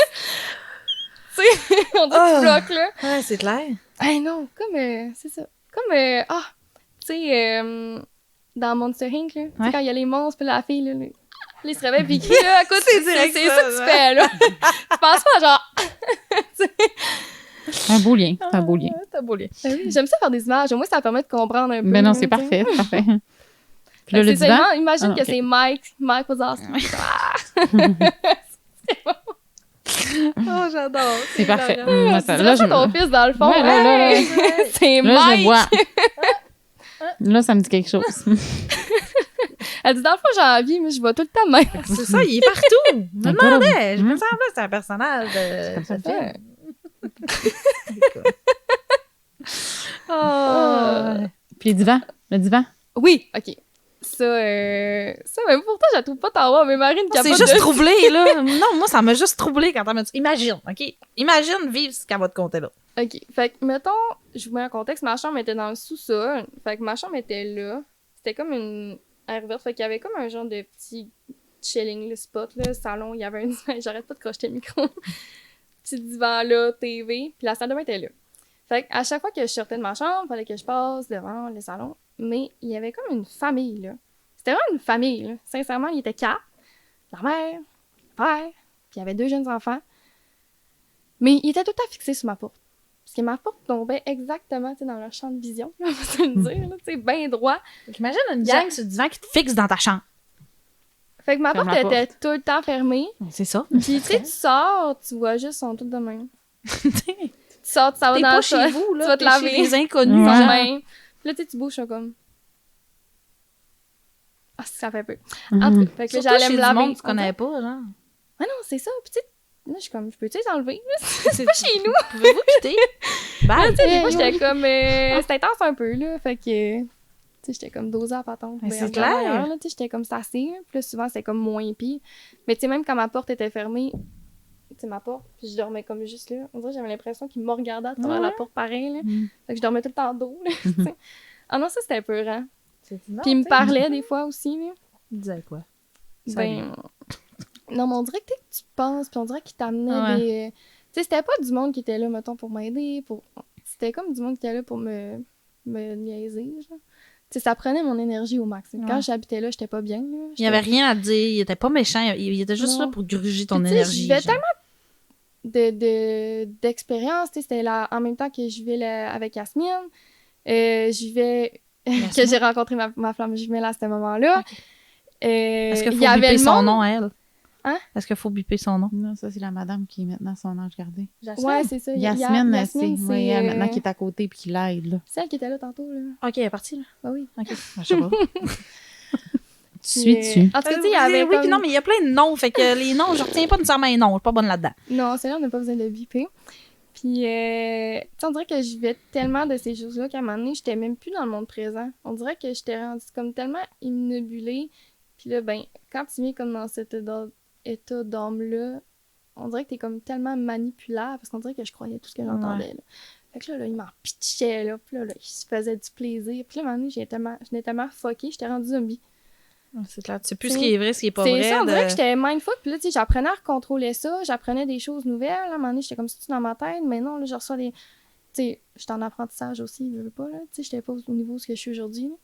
Tu sais, on dirait que tu bloques, là. Ouais, c'est clair. Hey, non, comme, c'est ça. Comme, tu sais, dans Monster Inc., là, tu sais, Ouais. quand il y a les monstres, puis la fille, là, il se réveille, puis il crie, là, écoute, c'est direct ça ça, que tu ouais. fais, là. Tu penses pas, genre, Un beau lien. C'est un beau lien. T'as beau lien. ben oui, j'aime ça faire des images, au moins, ça permet de comprendre un peu. Ben non, là, c'est tu sais. parfait. C'est parfait. Puis Fait là, que le c'est ça, divan. imagine Ah, que ok. c'est Mike Wazowski. Oh, j'adore. C'est parfait. hilarant. Moi, Tu ça- dirais là, ça je à ton fils, dans le fond. Ouais, là, Hey, c'est là, je le Mike! vois. Là, ça me dit quelque chose. Elle dit, dans le fond, j'ai envie, mais je vois tout le temps Mike. C'est ça, il est partout. Je me Encore. demandais. Je me Hum. semblais que c'était un personnage de comme ça de le film. Oh. Puis le divan. Le divan. Oui, OK. Ça, mais pourtant, je la trouve pas tant bon, mais Marine C'est capable juste de... troublé, là. Non, moi, ça m'a juste troublé quand elle m'a dit. Imagine, OK? Imagine vivre ce qu'elle va te compter là. OK. Fait que, mettons, je vous mets un contexte, ma chambre était dans le sous-sol. Fait que ma chambre était là. C'était comme une aire verte. Fait qu'il y avait comme un genre de petit chilling le spot, là, salon. Il y avait un divan. J'arrête pas de crocheter le micro. Petit divan là, TV. Puis la salle de bain était là. Fait qu'à chaque fois que je sortais de ma chambre, il fallait que je passe devant le salon. Mais il y avait comme une famille, là. C'était vraiment une famille, là. Sincèrement, il était 4. La mère, le père, puis il y avait 2 jeunes enfants. Mais ils étaient tout le temps fixés sur ma porte. Parce que ma porte tombait exactement, tu sais, dans leur champ de vision, là, on va se le dire, là, tu sais, bien droit. Imagine une gang sur le divan qui te fixe dans ta chambre. Fait que ma Ferme porte la était tout le temps fermée. C'est ça. Puis, tu sais, tu sors, tu vois juste, ils sont tous de même. Tu sors, tu s'en vas T'es dans pas le chez sol, vous, là. tu vas te t'es laver. chez les Ils inconnus, sont Ouais. de genre. même. Puis là, tu sais, tu bouges, ça comme... Ah, ça fait peu. En Mhm. tout cas, fait que là, Surtout j'allais chez me du laver. monde que tu connais pas, genre. Ah non, c'est ça. Puis tu sais, là, je suis comme, je peux-tu les enlever? C'est pas chez nous. Pouvez-vous quitter? Là, Bye. tu sais, des fois, j'étais comme... c'était intense un peu, là. Fait que... Tu sais, j'étais comme dosée à patente. Mais Ben, c'est en regardant clair. ailleurs, là, tu sais, j'étais comme stassée. Là. Puis là, souvent, c'était comme moins pire. Mais tu sais, même quand ma porte était fermée, tu sais, ma porte, puis je dormais comme juste là. On dirait que j'avais l'impression qu'il me regardait à travers la porte pareil, là. Mhm. Fait que je dormais tout le temps dos, là, tu sais. Ah non, ça, c'était peurant. Puis Puis il me parlait des fois aussi, là. Il disait quoi? Ben... Non, mais on dirait que tu penses, puis on dirait qu'il t'amenait Ouais. des... Tu sais, c'était pas du monde qui était là, mettons, pour m'aider, pour... C'était comme du monde qui était là pour me niaiser, genre. Tu sais, ça prenait mon énergie au max. Quand Ouais. j'habitais là, j'étais pas bien, là. Il y avait rien à te dire, il était pas méchant, il était juste Non. là pour gruger ton Puis, tu sais, énergie. je vivais genre. tellement d'expérience, tu sais, c'était là en même temps que je vivais avec Yasmine. Je vivais... que j'ai rencontré ma flamme jumelle à ce moment-là. Est-ce qu'il il faut y avait biper le son monde- nom à elle? Hein? Est-ce qu'il faut biper son nom? Non, ça, c'est la madame qui est maintenant son ange gardé. Ouais, c'est ça. Yasmine, Yasmine, c'est elle maintenant qui est à côté puis qui l'aide, là. celle qui était là tantôt, là. Ok, elle est partie, là. Bah oui. Ok, je sais pas. Tu suis dessus. En tout cas, tu sais, il y avait Oui, comme... puis non, mais il y a plein de noms. Fait que les noms, je retiens pas nécessairement les noms. Je suis pas bonne là-dedans. Non, celle-là, on n'a pas besoin de le biper. Puis, tu sais, on dirait que je vivais tellement de ces choses-là qu'à un moment donné, j'étais même plus dans le monde présent. On dirait que j'étais rendue comme tellement imnobulée. Puis là, ben, quand tu viens comme dans cet état d'âme-là, on dirait que t'es comme tellement manipulable parce qu'on dirait que je croyais tout ce que j'entendais, là. Fait que là, il m'en pitchait, là. Puis là, il se faisait du plaisir. Puis là, à un moment donné, j'étais tellement fuckée, j'étais rendue zombie. C'est clair. Tu sais plus ce qui est vrai, ce qui est pas C'est vrai. ça, on dirait que j'étais mindfuck. Puis là, tu sais, j'apprenais à contrôler ça. J'apprenais des choses nouvelles. À un moment donné, j'étais comme si tu dans ma tête. Mais non, là, je reçois des... Tu sais, j'étais en apprentissage aussi, je veux pas, là. Tu sais, j'étais pas au niveau de ce que je suis aujourd'hui, là.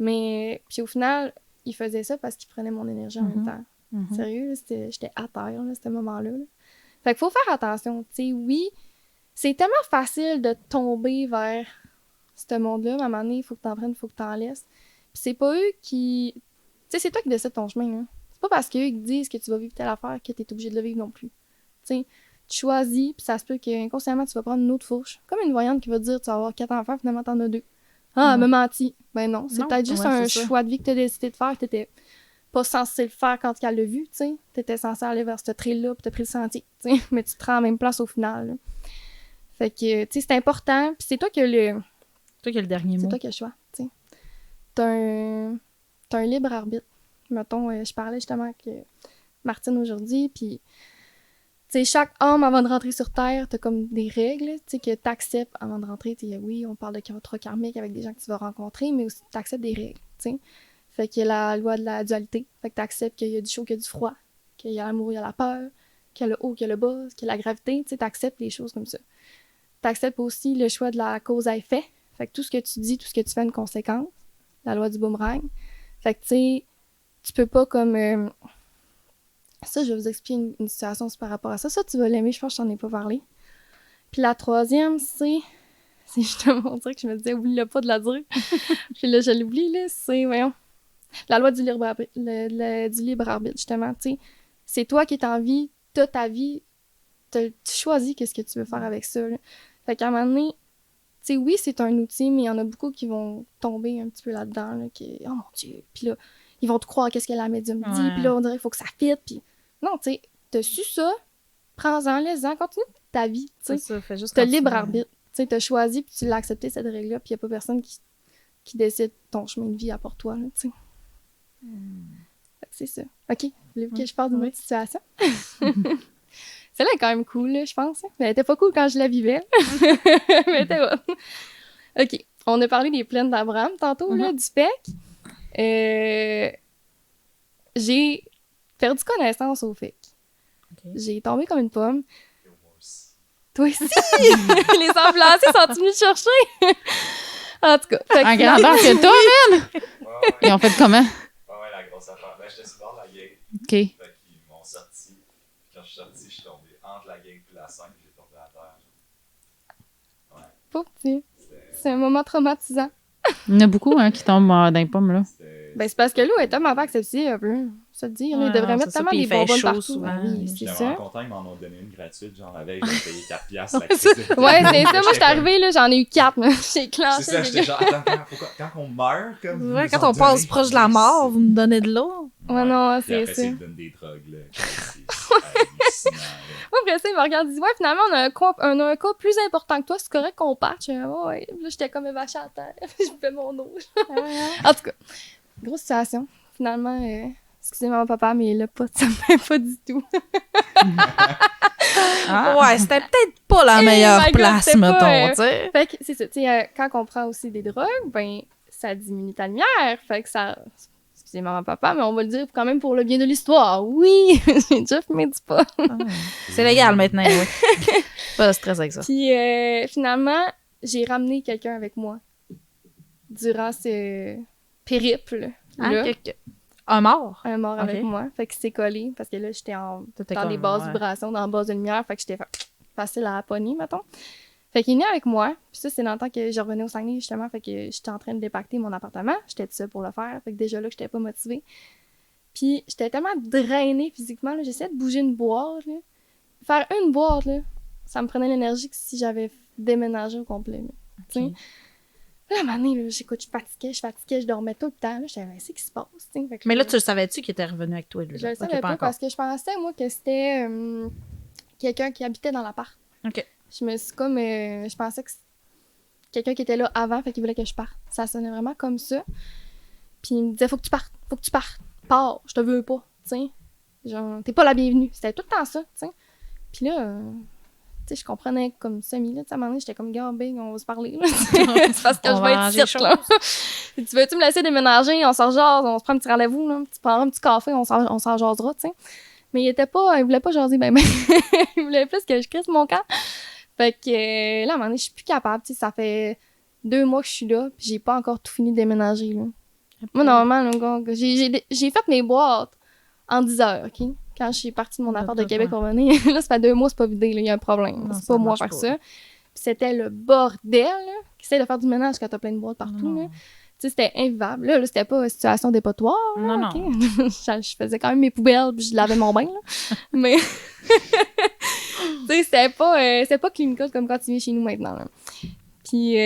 Mais... Puis au final, il faisait ça parce qu'il prenait mon énergie en même temps. Sérieux, là, j'étais à terre, là, ce moment-là, là. Fait qu'il faut faire attention. Tu sais, oui, c'est tellement facile de tomber vers ce monde-là. Mais à un moment donné, il faut que t'en prennes, il faut que t'en laisses. Puis c'est pas eux qui... Tu sais, c'est toi qui décides ton chemin, là. C'est pas parce qu'eux qui disent que tu vas vivre telle affaire que t'es obligé de le vivre non plus. Tu sais, tu choisis, puis ça se peut qu'inconsciemment, tu vas prendre une autre fourche. Comme une voyante qui va te dire, tu vas avoir 4 enfants, finalement, t'en as 2. Ah, elle m'a menti. Ben non, c'est peut-être juste un choix de vie que t'as décidé de faire, que t'étais pas censé le faire quand elle l'a vu, tu sais. T'étais censé aller vers ce trail-là, puis t'as pris le sentier, tu sais. Mais tu te rends à la même place au final, là. Fait que, tu sais, c'est important, puis c'est toi qui as le... C'est toi qui as le dernier mot. C'est toi qui as le choix, tu sais. T'as un libre arbitre. Mettons, je parlais justement avec Martine aujourd'hui, puis tu sais, chaque homme, avant de rentrer sur Terre, t'as comme des règles, tu sais, que t'acceptes avant de rentrer. Tu sais, oui, on parle de contrat karmique avec des gens que tu vas rencontrer, mais aussi t'acceptes des règles, tu sais. Fait qu'il y a la loi de la dualité. Fait que t'acceptes qu'il y a du chaud, qu'il y a du froid, qu'il y a l'amour, il y a la peur, qu'il y a le haut, qu'il y a le bas, qu'il y a la gravité, tu sais, t'acceptes les choses comme ça. T'acceptes aussi le choix de la cause à effet. Fait que tout ce que tu dis, tout ce que tu fais a une conséquence. La loi du boomerang. Fait que, tu sais, tu peux pas comme... Ça, je vais vous expliquer une situation par rapport à ça. Ça, tu vas l'aimer, je pense que je t'en ai pas parlé. Puis la troisième, c'est justement, on dirait que je me disais, oublie-le pas de la dire. Puis là, je l'oublie, là, c'est, voyons, la loi du libre arbitre, du libre arbitre, justement, tu sais. C'est toi qui es en vie, t'as ta vie, tu choisis qu'est-ce que tu veux faire avec ça, là. Fait qu'à un moment donné, tu sais, oui, c'est un outil, mais il y en a beaucoup qui vont tomber un petit peu là-dedans, là, qui, oh mon Dieu, puis là, ils vont te croire qu'est-ce que la médium dit, puis là, on dirait qu'il faut que ça fitte, puis non, tu sais, t'as su ça, prends-en, laisse-en, continue ta vie, tu sais. T'as libre arbitre, tu sais, t'as choisi, puis tu l'as accepté, cette règle-là, puis il y a pas personne qui décide ton chemin de vie à part toi, là, tu sais. Fait que c'est ça. OK, voulez-vous que je parle d'une autre situation? Celle-là est quand même cool, là, je pense. Hein? Mais elle était pas cool quand je la vivais. Mais elle était bonne. OK. On a parlé des plaines d'Abraham tantôt, là, du spec. J'ai perdu connaissance au FEC. Okay. J'ai tombé comme une pomme. Toi aussi! Les ambulanciers sont venus te chercher? En tout cas. En grandeur que toi, man! Ouais. Ils ont fait comment? Ouais, la grosse affaire. Ben, j'étais sur le bord de la gate. OK. Fait qu'ils m'ont sorti. Quand je suis sorti, je suis tombé entre la gate et la scène. J'ai tombé à terre. Ouais. Pauvre petit. C'est un moment traumatisant. Il y en a beaucoup hein, qui tombent dans les pommes, là. Ben, c'est parce que l'eau est tellement pas acceptée, un peu. Ça te dit, il devrait mettre tellement des bonbonnes partout. Souvent. Oui, c'est ça. J'étais content, ils m'en ont donné une gratuite. Genre, la veille, j'ai payé 4 piastres. Ouais, c'est ça. Moi, j'étais arrivée, là, j'en ai eu 4. J'ai classé. C'est ça, j'étais genre, attends, quand on meurt, comme. Ouais, quand on passe proche de la mort, vous me donnez de l'eau. Ouais, non, c'est ça. ça. Ils donnent des drogues, là. C'est hallucinant, là. Moi, après ça, il me regarde et dit, ouais, finalement, on a un cas plus important que toi, c'est correct qu'on patche. Ouais. Là, j'étais comme évachée à terre. Je fais mon eau. En tout cas, grosse situation. Finalement, excusez-moi, mon papa, mais le pot, ça me fait pas du tout. Ouais, c'était peut-être pas la meilleure place, mettons, tu sais. Fait que c'est ça, tu sais, quand on prend aussi des drogues, ben, ça diminue ta lumière. Fait que ça. Excusez-moi, mon papa, mais on va le dire quand même pour le bien de l'histoire. Oui, j'ai déjà fumé du pot. C'est légal maintenant, oui. Pas de stress avec ça. Puis finalement, j'ai ramené quelqu'un avec moi durant ce périple. Un mort? Un mort avec moi. Fait qu'il s'est collé parce que là, j'étais dans les basses vibrations, dans la base de lumière. Fait que j'étais facile à pogner, mettons. Fait qu'il est venu avec moi. Puis ça, c'est dans le temps que je revenais au Saguenay, justement. Fait que j'étais en train de dépacter mon appartement. J'étais toute seule pour le faire. Fait que déjà là, j'étais pas motivée. Puis j'étais tellement drainée physiquement. Là, j'essayais de bouger une boîte. Là. Faire une boîte, là, ça me prenait l'énergie que si j'avais déménagé au complet. Okay. Là, à un moment donné, là, j'écoute, je fatiguais, je dormais tout le temps. Là, je savais, c'est ce qui se passe, tu sais. Fait que Mais là, tu le savais-tu qu'il était revenu avec toi, lui? je le Ok, savais pas encore. parce que je pensais, moi, que c'était quelqu'un qui habitait dans l'appart. OK. Je me suis comme... je pensais que c'était quelqu'un qui était là avant, fait qu'il voulait que je parte. Ça sonnait vraiment comme ça. Puis il me disait, faut que tu partes. Pars, je te veux pas, tu sais. Genre, t'es pas la bienvenue. C'était tout le temps ça, tu sais. Puis là, tu sais, je comprenais comme semi, là. À un moment donné, j'étais comme, gars, big, on va se parler, là. C'est parce que On je va vais arranger être ici, les là. Tu veux-tu me laisser déménager? On s'en jase, on se prend un petit rendez-vous, là. Tu prendras un petit café, on s'en jasera, tu sais. Mais il voulait pas jaser, ben. Il voulait plus que je crisse mon camp. Fait que là, à un moment donné, je suis plus capable, tu sais. Ça fait 2 mois que je suis là, puis j'ai pas encore tout fini de déménager, là. Moi, normalement, là, j'ai fait mes boîtes en 10 heures, OK? Quand je suis partie de mon appart de Québec pour venir, là, ça fait 2 mois, c'est pas vidé, là, il y a un problème. Non, C'est ça pas moi marche faire pas. ça. Puis c'était le bordel, là, qui essaie de faire du ménage quand t'as plein de boîtes partout, là. Tu sais, c'était invivable. Là, c'était pas une situation dépotoir, là, Non, OK? non. je faisais quand même mes poubelles, puis je lavais mon bain, là. Mais, tu sais, c'était pas clinical comme quand tu viens chez nous maintenant, là. Puis,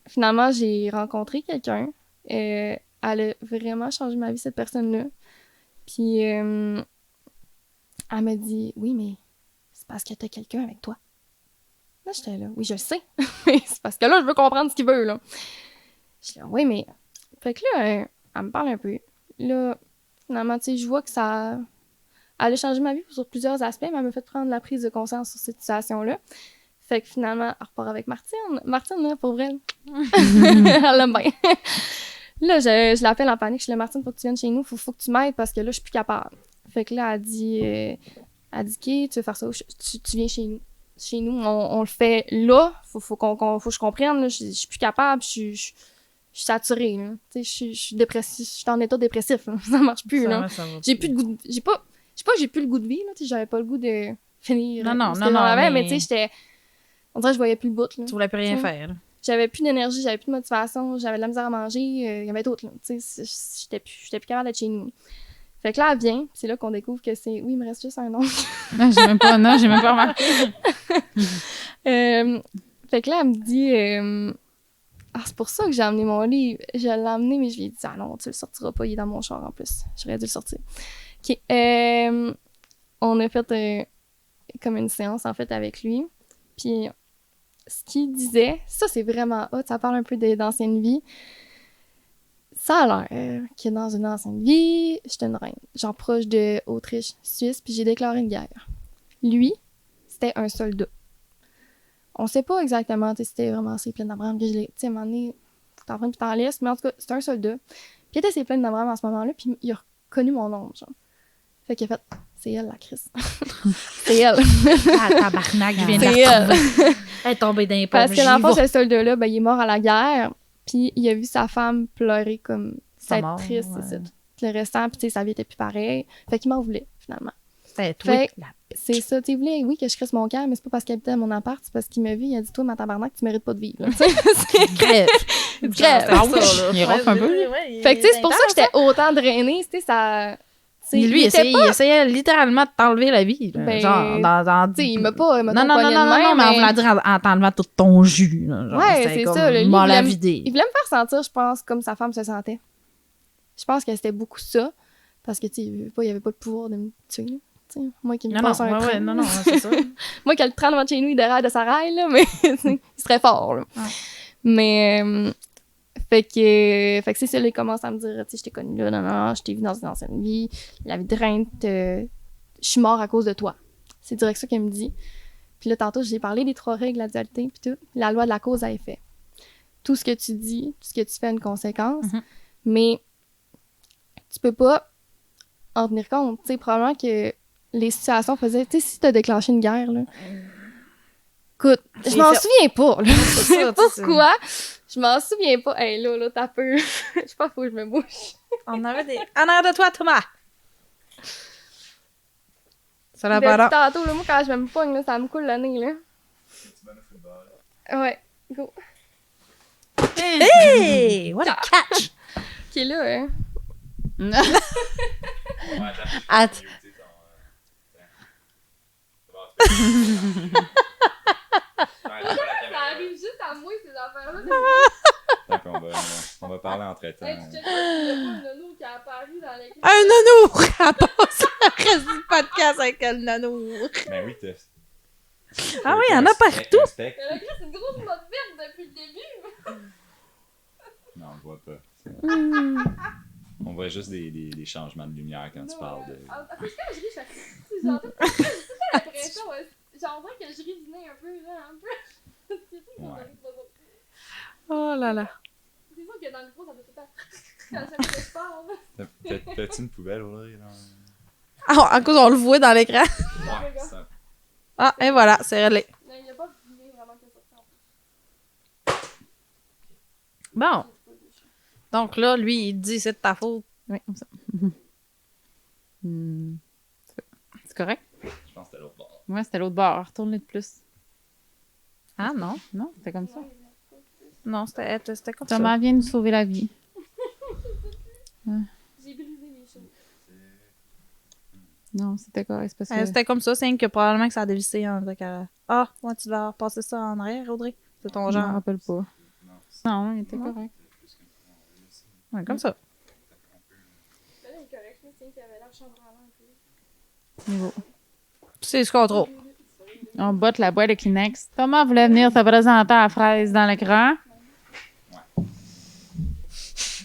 finalement, j'ai rencontré quelqu'un. Elle a vraiment changé ma vie, cette personne-là. Puis, elle m'a dit, oui, mais c'est parce que t'as quelqu'un avec toi. Là, j'étais là, oui, je le sais. C'est parce que là, je veux comprendre ce qu'il veut, là. J'étais là, oui, mais... Fait que là, elle me parle un peu. Là, finalement, tu sais, je vois que ça... Elle a changé ma vie sur plusieurs aspects, mais elle m'a fait prendre la prise de conscience sur cette situation-là. Fait que finalement, elle repart avec Martine. Martine, là, pour vrai, elle l'aime bien. Là, je l'appelle en panique. Je suis là, Martine, faut que tu viennes chez nous. Faut que tu m'aides parce que là, je suis plus capable. Fait que là, elle dit, OK, tu veux faire ça, tu viens chez nous. Chez nous, on le fait là. Faut que je comprenne. Là, je suis plus capable. Je suis saturée. Là. Tu sais, je suis dépressive. Je suis en état dépressif. Là. Ça marche plus. Ça là. va, ça va J'ai plus. plus de goût. Je sais pas que j'ai plus le goût de vie. Là. Tu sais, j'avais pas le goût de finir. Non, ce que j'en avais, mais tu sais, j'étais. On dirait que je voyais plus le bout. Là. Tu voulais plus rien T'sais. faire. Là. J'avais plus d'énergie, j'avais plus de motivation, j'avais de la misère à manger, il y avait d'autres, là. Tu sais, j'étais plus capable d'être chez nous. Fait que là, elle vient, c'est là qu'on découvre que c'est... Oui, il me reste juste un nom. Non, j'ai même pas remarqué. Fait que là, elle me dit... Ah, c'est pour ça que j'ai amené mon livre. Je l'ai amené, mais je lui ai dit, ah non, tu le sortiras pas, il est dans mon char en plus. J'aurais dû le sortir. OK. On a fait comme une séance, en fait, avec lui. Puis... ce qu'il disait, ça c'est vraiment hot, ça parle un peu d'ancienne vie. Ça a l'air que dans une ancienne vie, j'étais une reine, genre proche de Autriche, Suisse, puis j'ai déclaré une guerre. Lui, c'était un soldat. On sait pas exactement si c'était vraiment ses plaines d'Abraham que je l'ai. Tu sais, à un moment donné, t'en prends puis t'en laisses, mais en tout cas, c'était un soldat. Puis il était ses plaines d'Abraham à ce moment-là, puis il a reconnu mon nom, genre. Fait qu'il a fait, c'est elle la Chris. C'est elle. Ah, tabarnak, je viens de C'est la elle. retrouver. Elle est tombée dans les pommes. Parce que dans le fond, ce soldat-là, ben, il est mort à la guerre, puis il a vu sa femme pleurer comme Sa être mort, triste, ouais. c'est ça. Tout le restant, puis tu sais, sa vie était plus pareille. Fait qu'il m'en voulait, finalement. C'était toi. Fait c'est ça, tu sais, il voulait, oui, que je crisse mon cœur, mais c'est pas parce qu'il habitait à mon appart, c'est parce qu'il m'a vu, il a dit, toi, ma tabarnak, tu mérites pas de vivre. là. Tu sais, Crève. Crève. Ah oui, il est rough un peu. Fait que tu sais, c'est pour ça que j'étais autant drainée, tu sais, ça... tu sais, Lui, il essayait littéralement de t'enlever la vie. Là. Ben, genre, dans... Tu sais, il m'a pas Non, mais mais on voulait dire en t'enlevant tout ton jus. Là, genre, Ouais, c'était c'est comme ça, là, lui, mort il la voulait vidée. Il voulait me faire sentir, je pense, comme sa femme se sentait. Je pense que c'était beaucoup ça. Parce que, tu sais, il y avait pas le pouvoir de me tuer. Là. Tu sais, moi qui me Non, passe non, un train. non, c'est ça. Moi qui a le train devant chez nous, il déraille de sa raille, là, mais il serait fort. Là. Ouais. Mais, fait que c'est ça, là, il commence à me dire, tu sais, je t'ai connu là, non, je t'ai vu dans une ancienne vie, la vie de reine, je suis mort à cause de toi. C'est direct ça qu'elle me dit. Puis là, tantôt, j'ai parlé des 3 règles de la dualité, puis tout. La loi de la cause à effet. Tout ce que tu dis, tout ce que tu fais a une conséquence, mais tu peux pas en tenir compte. Tu sais, probablement que les situations faisaient... Tu sais, si t'as déclenché une guerre, là... Écoute, je m'en souviens pas, là. C'est ça, Pourquoi? Je m'en souviens pas. Hey, là, t'as peu... Je sais pas, faut que je me bouge. On avait des... En arrière de toi, Thomas! Ça l'a Depuis pas tantôt, là, moi, quand je me pogne, là, ça me coule le nez, là. Tu bonne au football. Ouais, go. Hey! What a catch! Qui est là, hein? Ouais, attends, Att- je vais muter ton... Ouais, t'as pas la Ça caméra. arrive juste à moi, ces affaire-là. Donc, on va parler entre-temps. Hey, tu checkes pas, il y a pas un nono qui a apparu dans l'écran. Un nono! Elle passe le reste du podcast avec le nono. Ben oui, t'as... Ah oui, il y en a partout. Mais là, c'est une grosse mode verte depuis le début. Non, on le voit pas. On voit juste des changements de lumière quand tu parles de... Après, quand je ris, je fais... J'ai tout l'impression, ouais. Genre, on dirait que je ris du nez un peu, là, un peu. C'est sûr que Ouais. Oh là là. C'est sûr que dans le micro, ça fait tout le temps... Quand je parle. T'as-tu une poubelle, Audrey? Dans... Ah, en cause, on le voit dans l'écran. Ouais, ça... Ah, et voilà, c'est réglé. Mais il n'y a pas de nez vraiment qui est sorti en Bon. plus. Donc là, lui, il dit c'est de ta faute. Oui, comme ça. C'est correct? Je pense que c'était l'autre bord. Ouais, c'était l'autre bord. Retourne-le de plus. Ah non. Non, c'était comme ça. Non, c'était comme ça. Thomas vient nous sauver la vie. J'ai brisé les choses. Non, c'était correct. C'est parce que... C'était comme ça, c'est que probablement que ça a dévissé. Hein, ah, ouais, tu vas repasser ça en arrière, Audrey. C'est ton Je me genre. rappelle pas. Non, il était Non. correct. Ouais, comme ça. Là, il est correct. Je me souviens qu'il avait l'air chambranlant un peu. Niveau. C'est ce qu'on trouve. On botte la boîte de Kleenex. Thomas voulait venir se présenter à la fraise dans l'écran.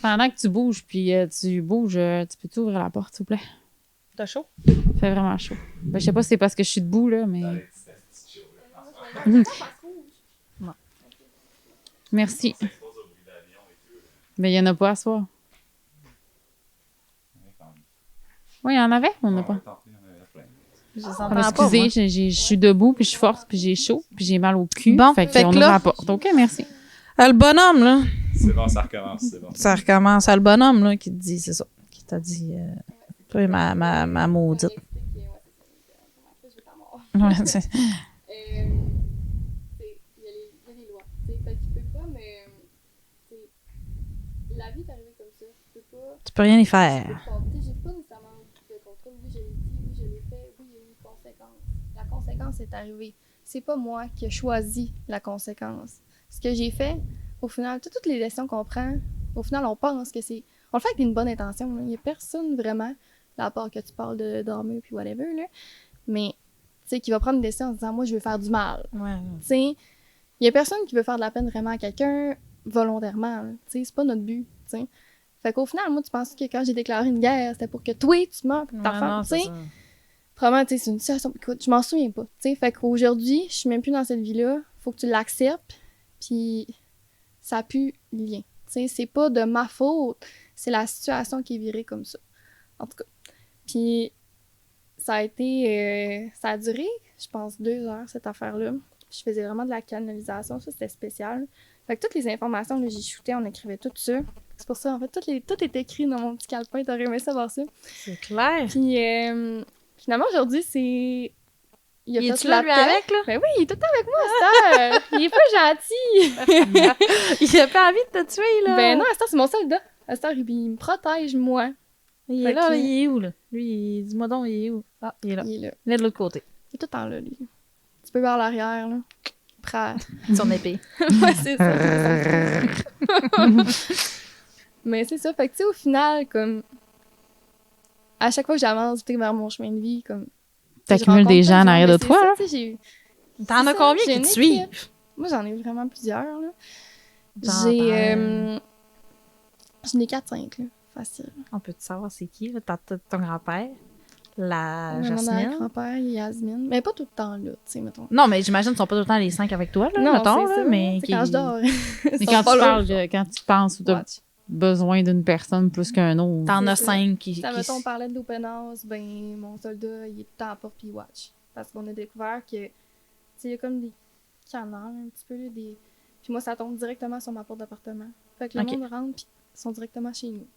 Pendant que tu bouges, puis tu peux-tu ouvrir la porte, s'il vous plaît? T'as chaud? Il fait vraiment chaud. Ben, je sais pas si c'est parce que je suis debout, là, mais... Merci. Mais il y en a pas à soir. Oui, il y en avait, on n'a pas. Je les Ah, entends ben, pas, excusez, moi. je suis debout, puis je force, puis j'ai chaud, puis j'ai mal au cul. Bon, fait fait qu'on que ouvre là- la porte. OK, merci. Le bonhomme, là. C'est bon, ça recommence, c'est bon. Ça recommence. Le bonhomme, là, qui te dit, c'est ça. Qui t'a dit, toi et ma maudite. Ouais, c'est... Il y a des lois. Fait que tu peux pas, mais la vie est arrivée comme ça. Tu peux pas. Tu peux rien y faire. J'ai pas nécessairement de contrôle. Oui, je l'ai dit, oui, je l'ai fait. Oui, il y a eu une conséquence. La conséquence est arrivée. C'est pas moi qui ai choisi la conséquence. Ce que j'ai fait, au final, toutes les décisions qu'on prend, au final, on pense que c'est. On le fait avec une bonne intention. Il n'y a personne vraiment, à part que tu parles de dormir puis whatever, là. Mais, tu sais, qui va prendre une décision en se disant, moi, je veux faire du mal. Ouais. Tu sais, il y a personne qui veut faire de la peine vraiment à quelqu'un volontairement. Tu sais, c'est pas notre but. Tu sais. Fait qu'au final, moi, tu penses que quand j'ai déclaré une guerre, c'était pour que toi, tu meurs, puis ta femme, tu sais. Probablement, tu sais, c'est une situation. Écoute, je m'en souviens pas. Tu sais, fait qu'aujourd'hui, je suis même plus dans cette vie-là. Faut que tu l'acceptes, puis ça a plus lien. Tu sais, c'est pas de ma faute, c'est la situation qui est virée comme ça. En tout cas. Puis ça a été. Ça a duré, je pense, 2 heures, cette affaire-là. Je faisais vraiment de la canalisation, ça, c'était spécial. Fait que toutes les informations, là, j'ai shooté, on écrivait tout ça. C'est pour ça, en fait, tout est écrit dans mon petit calepin. T'aurais aimé savoir ça. C'est clair. Puis finalement, aujourd'hui, c'est. Il fait est-tu là, lui, avec, là? Ben oui, il est tout le temps avec moi, Star. Il est pas gentil. Il a pas envie de te tuer, là. Ben non, Star, c'est mon soldat. Star, il me protège, moi. Il Fait est là, que- il est où, là? Lui, dis-moi donc, il est où? Ah, il est là. Il est là. Il est de l'autre côté. Il est tout le temps là, lui. Tu peux voir l'arrière, là. Prêt. Son épée. Ouais, c'est ça. Mais c'est ça. Fait que, tu sais, au final, comme. À chaque fois que j'avance tu sais, vers mon chemin de vie, comme. T'accumules des gens en arrière de toi, là? T'en as ça, combien j'ai qui une te suivent? équipe. Moi, j'en ai vraiment plusieurs, là. J'en J'en ai 4-5, là. Facile. On peut te savoir c'est qui, là? Ton grand-père? La Mon Jasmine? grand-père, Yasmine. Mais pas tout le temps là, tu sais, mettons. Non, mais j'imagine qu'ils sont pas tout le temps les 5 avec toi, là, Non, mettons, c'est là, ça, mais c'est quand je dors. Mais quand tu parles, quand tu penses ou t'as besoin d'une personne plus qu'un autre. T'en as C'est ça. 5 qui... Ça, mettons, on parlait de l'open house, ben, mon soldat, il est tout le temps à la porte puis il watch. Parce qu'on a découvert que, tu sais, il y a comme des canards, un petit peu, là, des... Puis moi, ça tombe directement sur ma porte d'appartement. Fait que le Ok. monde rentre puis ils sont directement chez nous.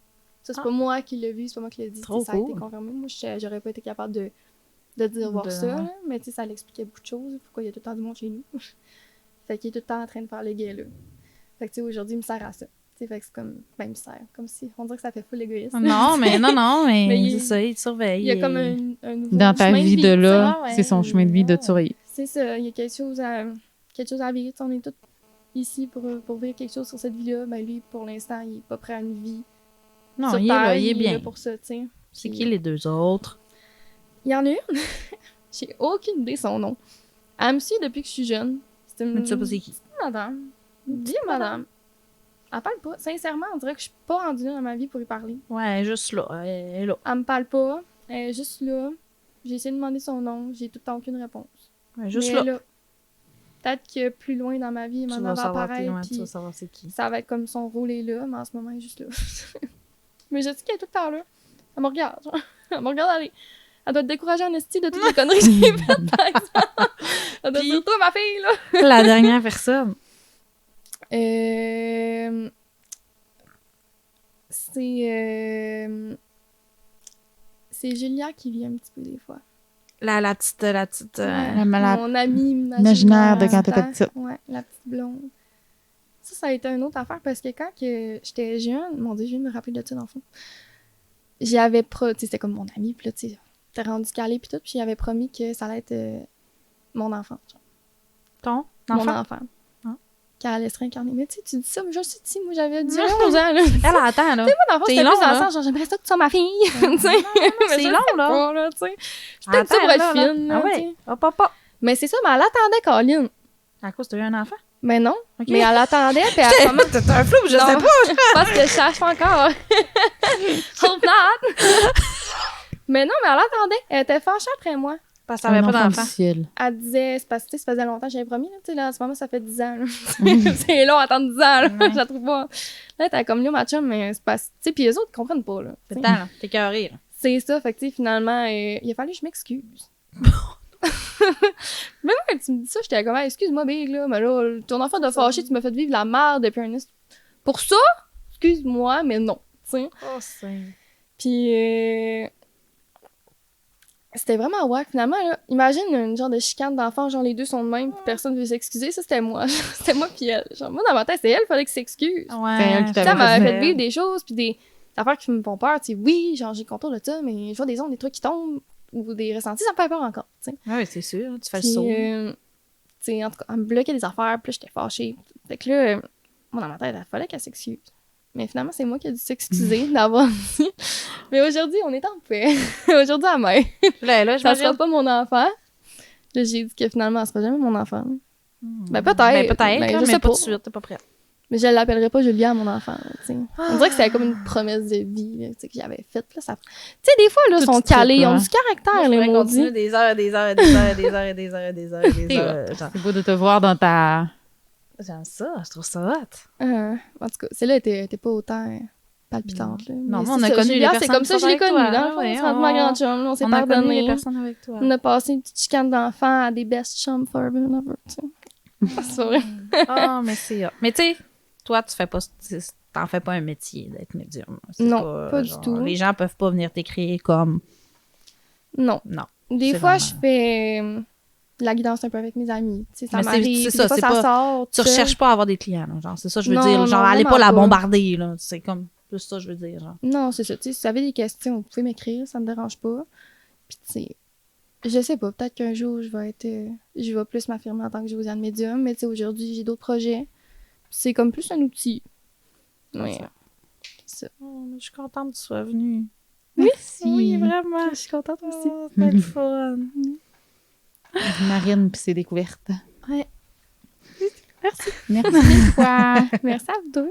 Ça, c'est Ah. pas moi qui l'ai vu, c'est pas moi qui l'ai dit. Trop Ça a été cool. confirmé. Moi, j'aurais pas été capable de dire voir De- ça, ouais. là, mais tu sais, ça l'expliquait beaucoup de choses. Pourquoi il y a tout le temps du monde chez nous. Fait qu'il est tout le temps en train de faire le gay, là. Fait que, tu sais, aujourd'hui, il me sert à ça. Tu sais, fait que c'est comme, ben, il me sert. Comme si, on dirait que ça fait full égoïste. Non, mais Mais c'est ça, il te surveille. Il y a comme un nouveau Dans ta chemin vie de tu sais. là, ouais, c'est son chemin de vie de te surveiller. C'est ça, il y a quelque chose à vivre. On est tous ici pour vivre quelque chose sur cette vie-là, ben lui, pour l'instant, il est pas prêt à une vie. Non, sur il est là, Terre, il est bien. là pour ça, tu sais. C'est Puis- qui les deux autres? Il y en a une. J'ai aucune idée son nom. Elle me suit depuis que je suis jeune. C'est une Mais tu sais pas c'est qui? madame. Une vieille madame. Elle parle pas. Sincèrement, on dirait que je suis pas rendue là dans ma vie pour lui parler. Ouais, juste là. Elle est là. Elle me parle pas. Elle est juste là. J'ai essayé de demander son nom. J'ai tout le temps aucune réponse. Ouais, juste Mais là. elle est là. Peut-être que plus loin dans ma vie, il Tu m'en vas va savoir plus apparaître. loin, tu Puis vas savoir c'est qui. ça va être comme son rôle est là, mais en ce moment, elle est juste là. Mais je sais qu'elle est tout le temps là. Elle me regarde. Genre. Elle me regarde aller. Elle doit être découragée en esti de toutes les conneries que j'ai faites, par exemple. Elle doit Puis- dire, toi, ma fille, là. La dernière personne. C'est Julia qui vient un petit peu des fois. La petite. Ouais. La malade Mon amie imaginaire de quand t'étais petite. Ouais, la petite blonde. Ça a été une autre affaire parce que quand que j'étais jeune, mon Dieu, je viens de me rappeler de ça dans le fond. J'y avais tu sais, c'était comme mon amie, puis là, tu sais, t'es rendu calé puis tout, puis j'y avais promis que ça allait être mon enfant. Genre. Ton Mon enfant? enfant. Ah. Qu'elle allait se réincarner. Mais tu sais, tu dis ça, mais je sais, moi j'avais 11 ans, là. Elle attend, là. Moi, dans le fond, C'est c'était long, plus dans le là. sens, genre, j'aimerais ça que tu sois ma fille. Tu sais. Mais c'est je long, sais là. pas, tu sais. Je suis peut-être ça pour être fine, Ah là, tu ouais. sais. Hop, hop, hop. Mais c'est ça, mais elle attendait Colin. À cause, t'as eu un enfant? Mais non. Ok. Mais elle attendait, puis elle comment... T'as un flou, je Non. sais pas. Parce que je cherche pas encore. Hope not. Mais non, mais elle attendait. Elle était fâchée après moi. Parce que t'avais pas d'enfant. du ciel. Elle disait, c'est parce que tu sais, ça faisait longtemps que j'avais promis, là, tu sais, là, en ce moment, ça fait 10 ans, là. C'est long à attendre 10 ans, là. Ouais. Je la trouve pas. Là, t'as comme là, ma chum, mais c'est parce tu sais, puis les autres, ils comprennent pas, là. tu C'est sais. le temps, là. T'es carré, là. C'est ça, fait que, tu sais, finalement, il a fallu que je m'excuse. Même quand tu me dis ça, j'étais comme, hey, excuse-moi, Big, là, mais là, ton enfant de fâché, tu m'as fait vivre la merde depuis un instant. Pour ça, excuse-moi, mais non, tu sais. Oh, c'est... Puis, c'était vraiment wack, finalement, là. Imagine une genre de chicane d'enfants, genre les deux sont de même, puis personne veut s'excuser. Ça, c'était moi. C'était moi puis elle. Genre, moi, dans ma tête, c'est elle, il fallait qu'il s'excuse. Ouais. C'est elle qui Ça t'avait m'avait fait fait vivre des choses, puis des affaires qui me font peur. Tu sais, oui, genre, j'ai contour de ça, mais je vois des ondes, des trucs qui tombent, ou des ressentis, ça me fait peur encore, tu sais. Ouais, c'est sûr. Tu fais le Puis, saut. tu sais, en tout cas, elle me bloquait des affaires, puis là, j'étais fâchée. Fait que là, moi, dans ma tête, il fallait qu'elle s'excuse. Mais finalement, c'est moi qui ai dû s'excuser d'avoir dit. Mais aujourd'hui, on est en paix. Aujourd'hui, à main. Là, Ça sera j'imagine. pas mon enfant. Là, j'ai dit que finalement, elle sera jamais mon enfant. Ben, peut-être. Ben, peut-être, Ben, là, je mais sais pas pas. tout de suite. T'es pas prête. Mais je l'appellerai pas Julia, mon enfant. Tu sais. On dirait que c'était comme une promesse de vie là, tu sais, que j'avais faite. Là, ça... Tu sais, des fois, là, Tout sont petit truc, calés. Ils là, ont hein. du caractère, Moi, je les pourrais continuer maudits. des heures, des heures, des heures, des heures, des heures, des heures, des heures. Genre, C'est beau de te voir dans ta... j'aime ça, je trouve ça hot. En tout cas, celle-là était pas autant palpitante. Là. Non, Mais moi, on c'est a ça, connu les Julia, personnes c'est comme qui ça que je sont l'ai avec connue. toi. Dans le fond, Ouais, c'est rendu ma grande chum. On s'est On a connu pardonné. les personnes avec toi. On a passé une petite chicane d'enfant à des best chums forever and ever. Tu sais. C'est vrai. Ah, mais c'est hot. Mais tu sais, toi, tu fais pas... T'en fais pas un métier d'être médium. C'est Non, pas du genre, tout. Les gens peuvent pas venir t'écrire comme... Non. Non. Des C'est fois, vraiment- je fais de la guidance un peu avec mes amis. Tu sais, ça Mais c'est m'arrive. c'est puis ça, des fois, c'est ça pas- sort. Tu tout seul. recherches pas à avoir des clients, là, genre, c'est ça, je veux Non, dire. non, Genre, allez pas vraiment la pas. bombarder, là. C'est comme plus ça, je veux dire, genre. Non, c'est ça. Tu sais, si vous avez des questions, vous pouvez m'écrire, ça me dérange pas. Puis, tu sais, je sais pas, peut-être qu'un jour, je vais plus m'affirmer en tant que Josiane Médium, mais tu sais, aujourd'hui, j'ai d'autres projets. Puis c'est comme plus un outil. Ouais. C'est ça. Oh, je suis contente que tu sois venue. Merci. Oui, vraiment. Je suis contente aussi. Oh, c'était le fun. Marine puis ses découvertes. Ouais. Merci. Merci. Merci à vous deux.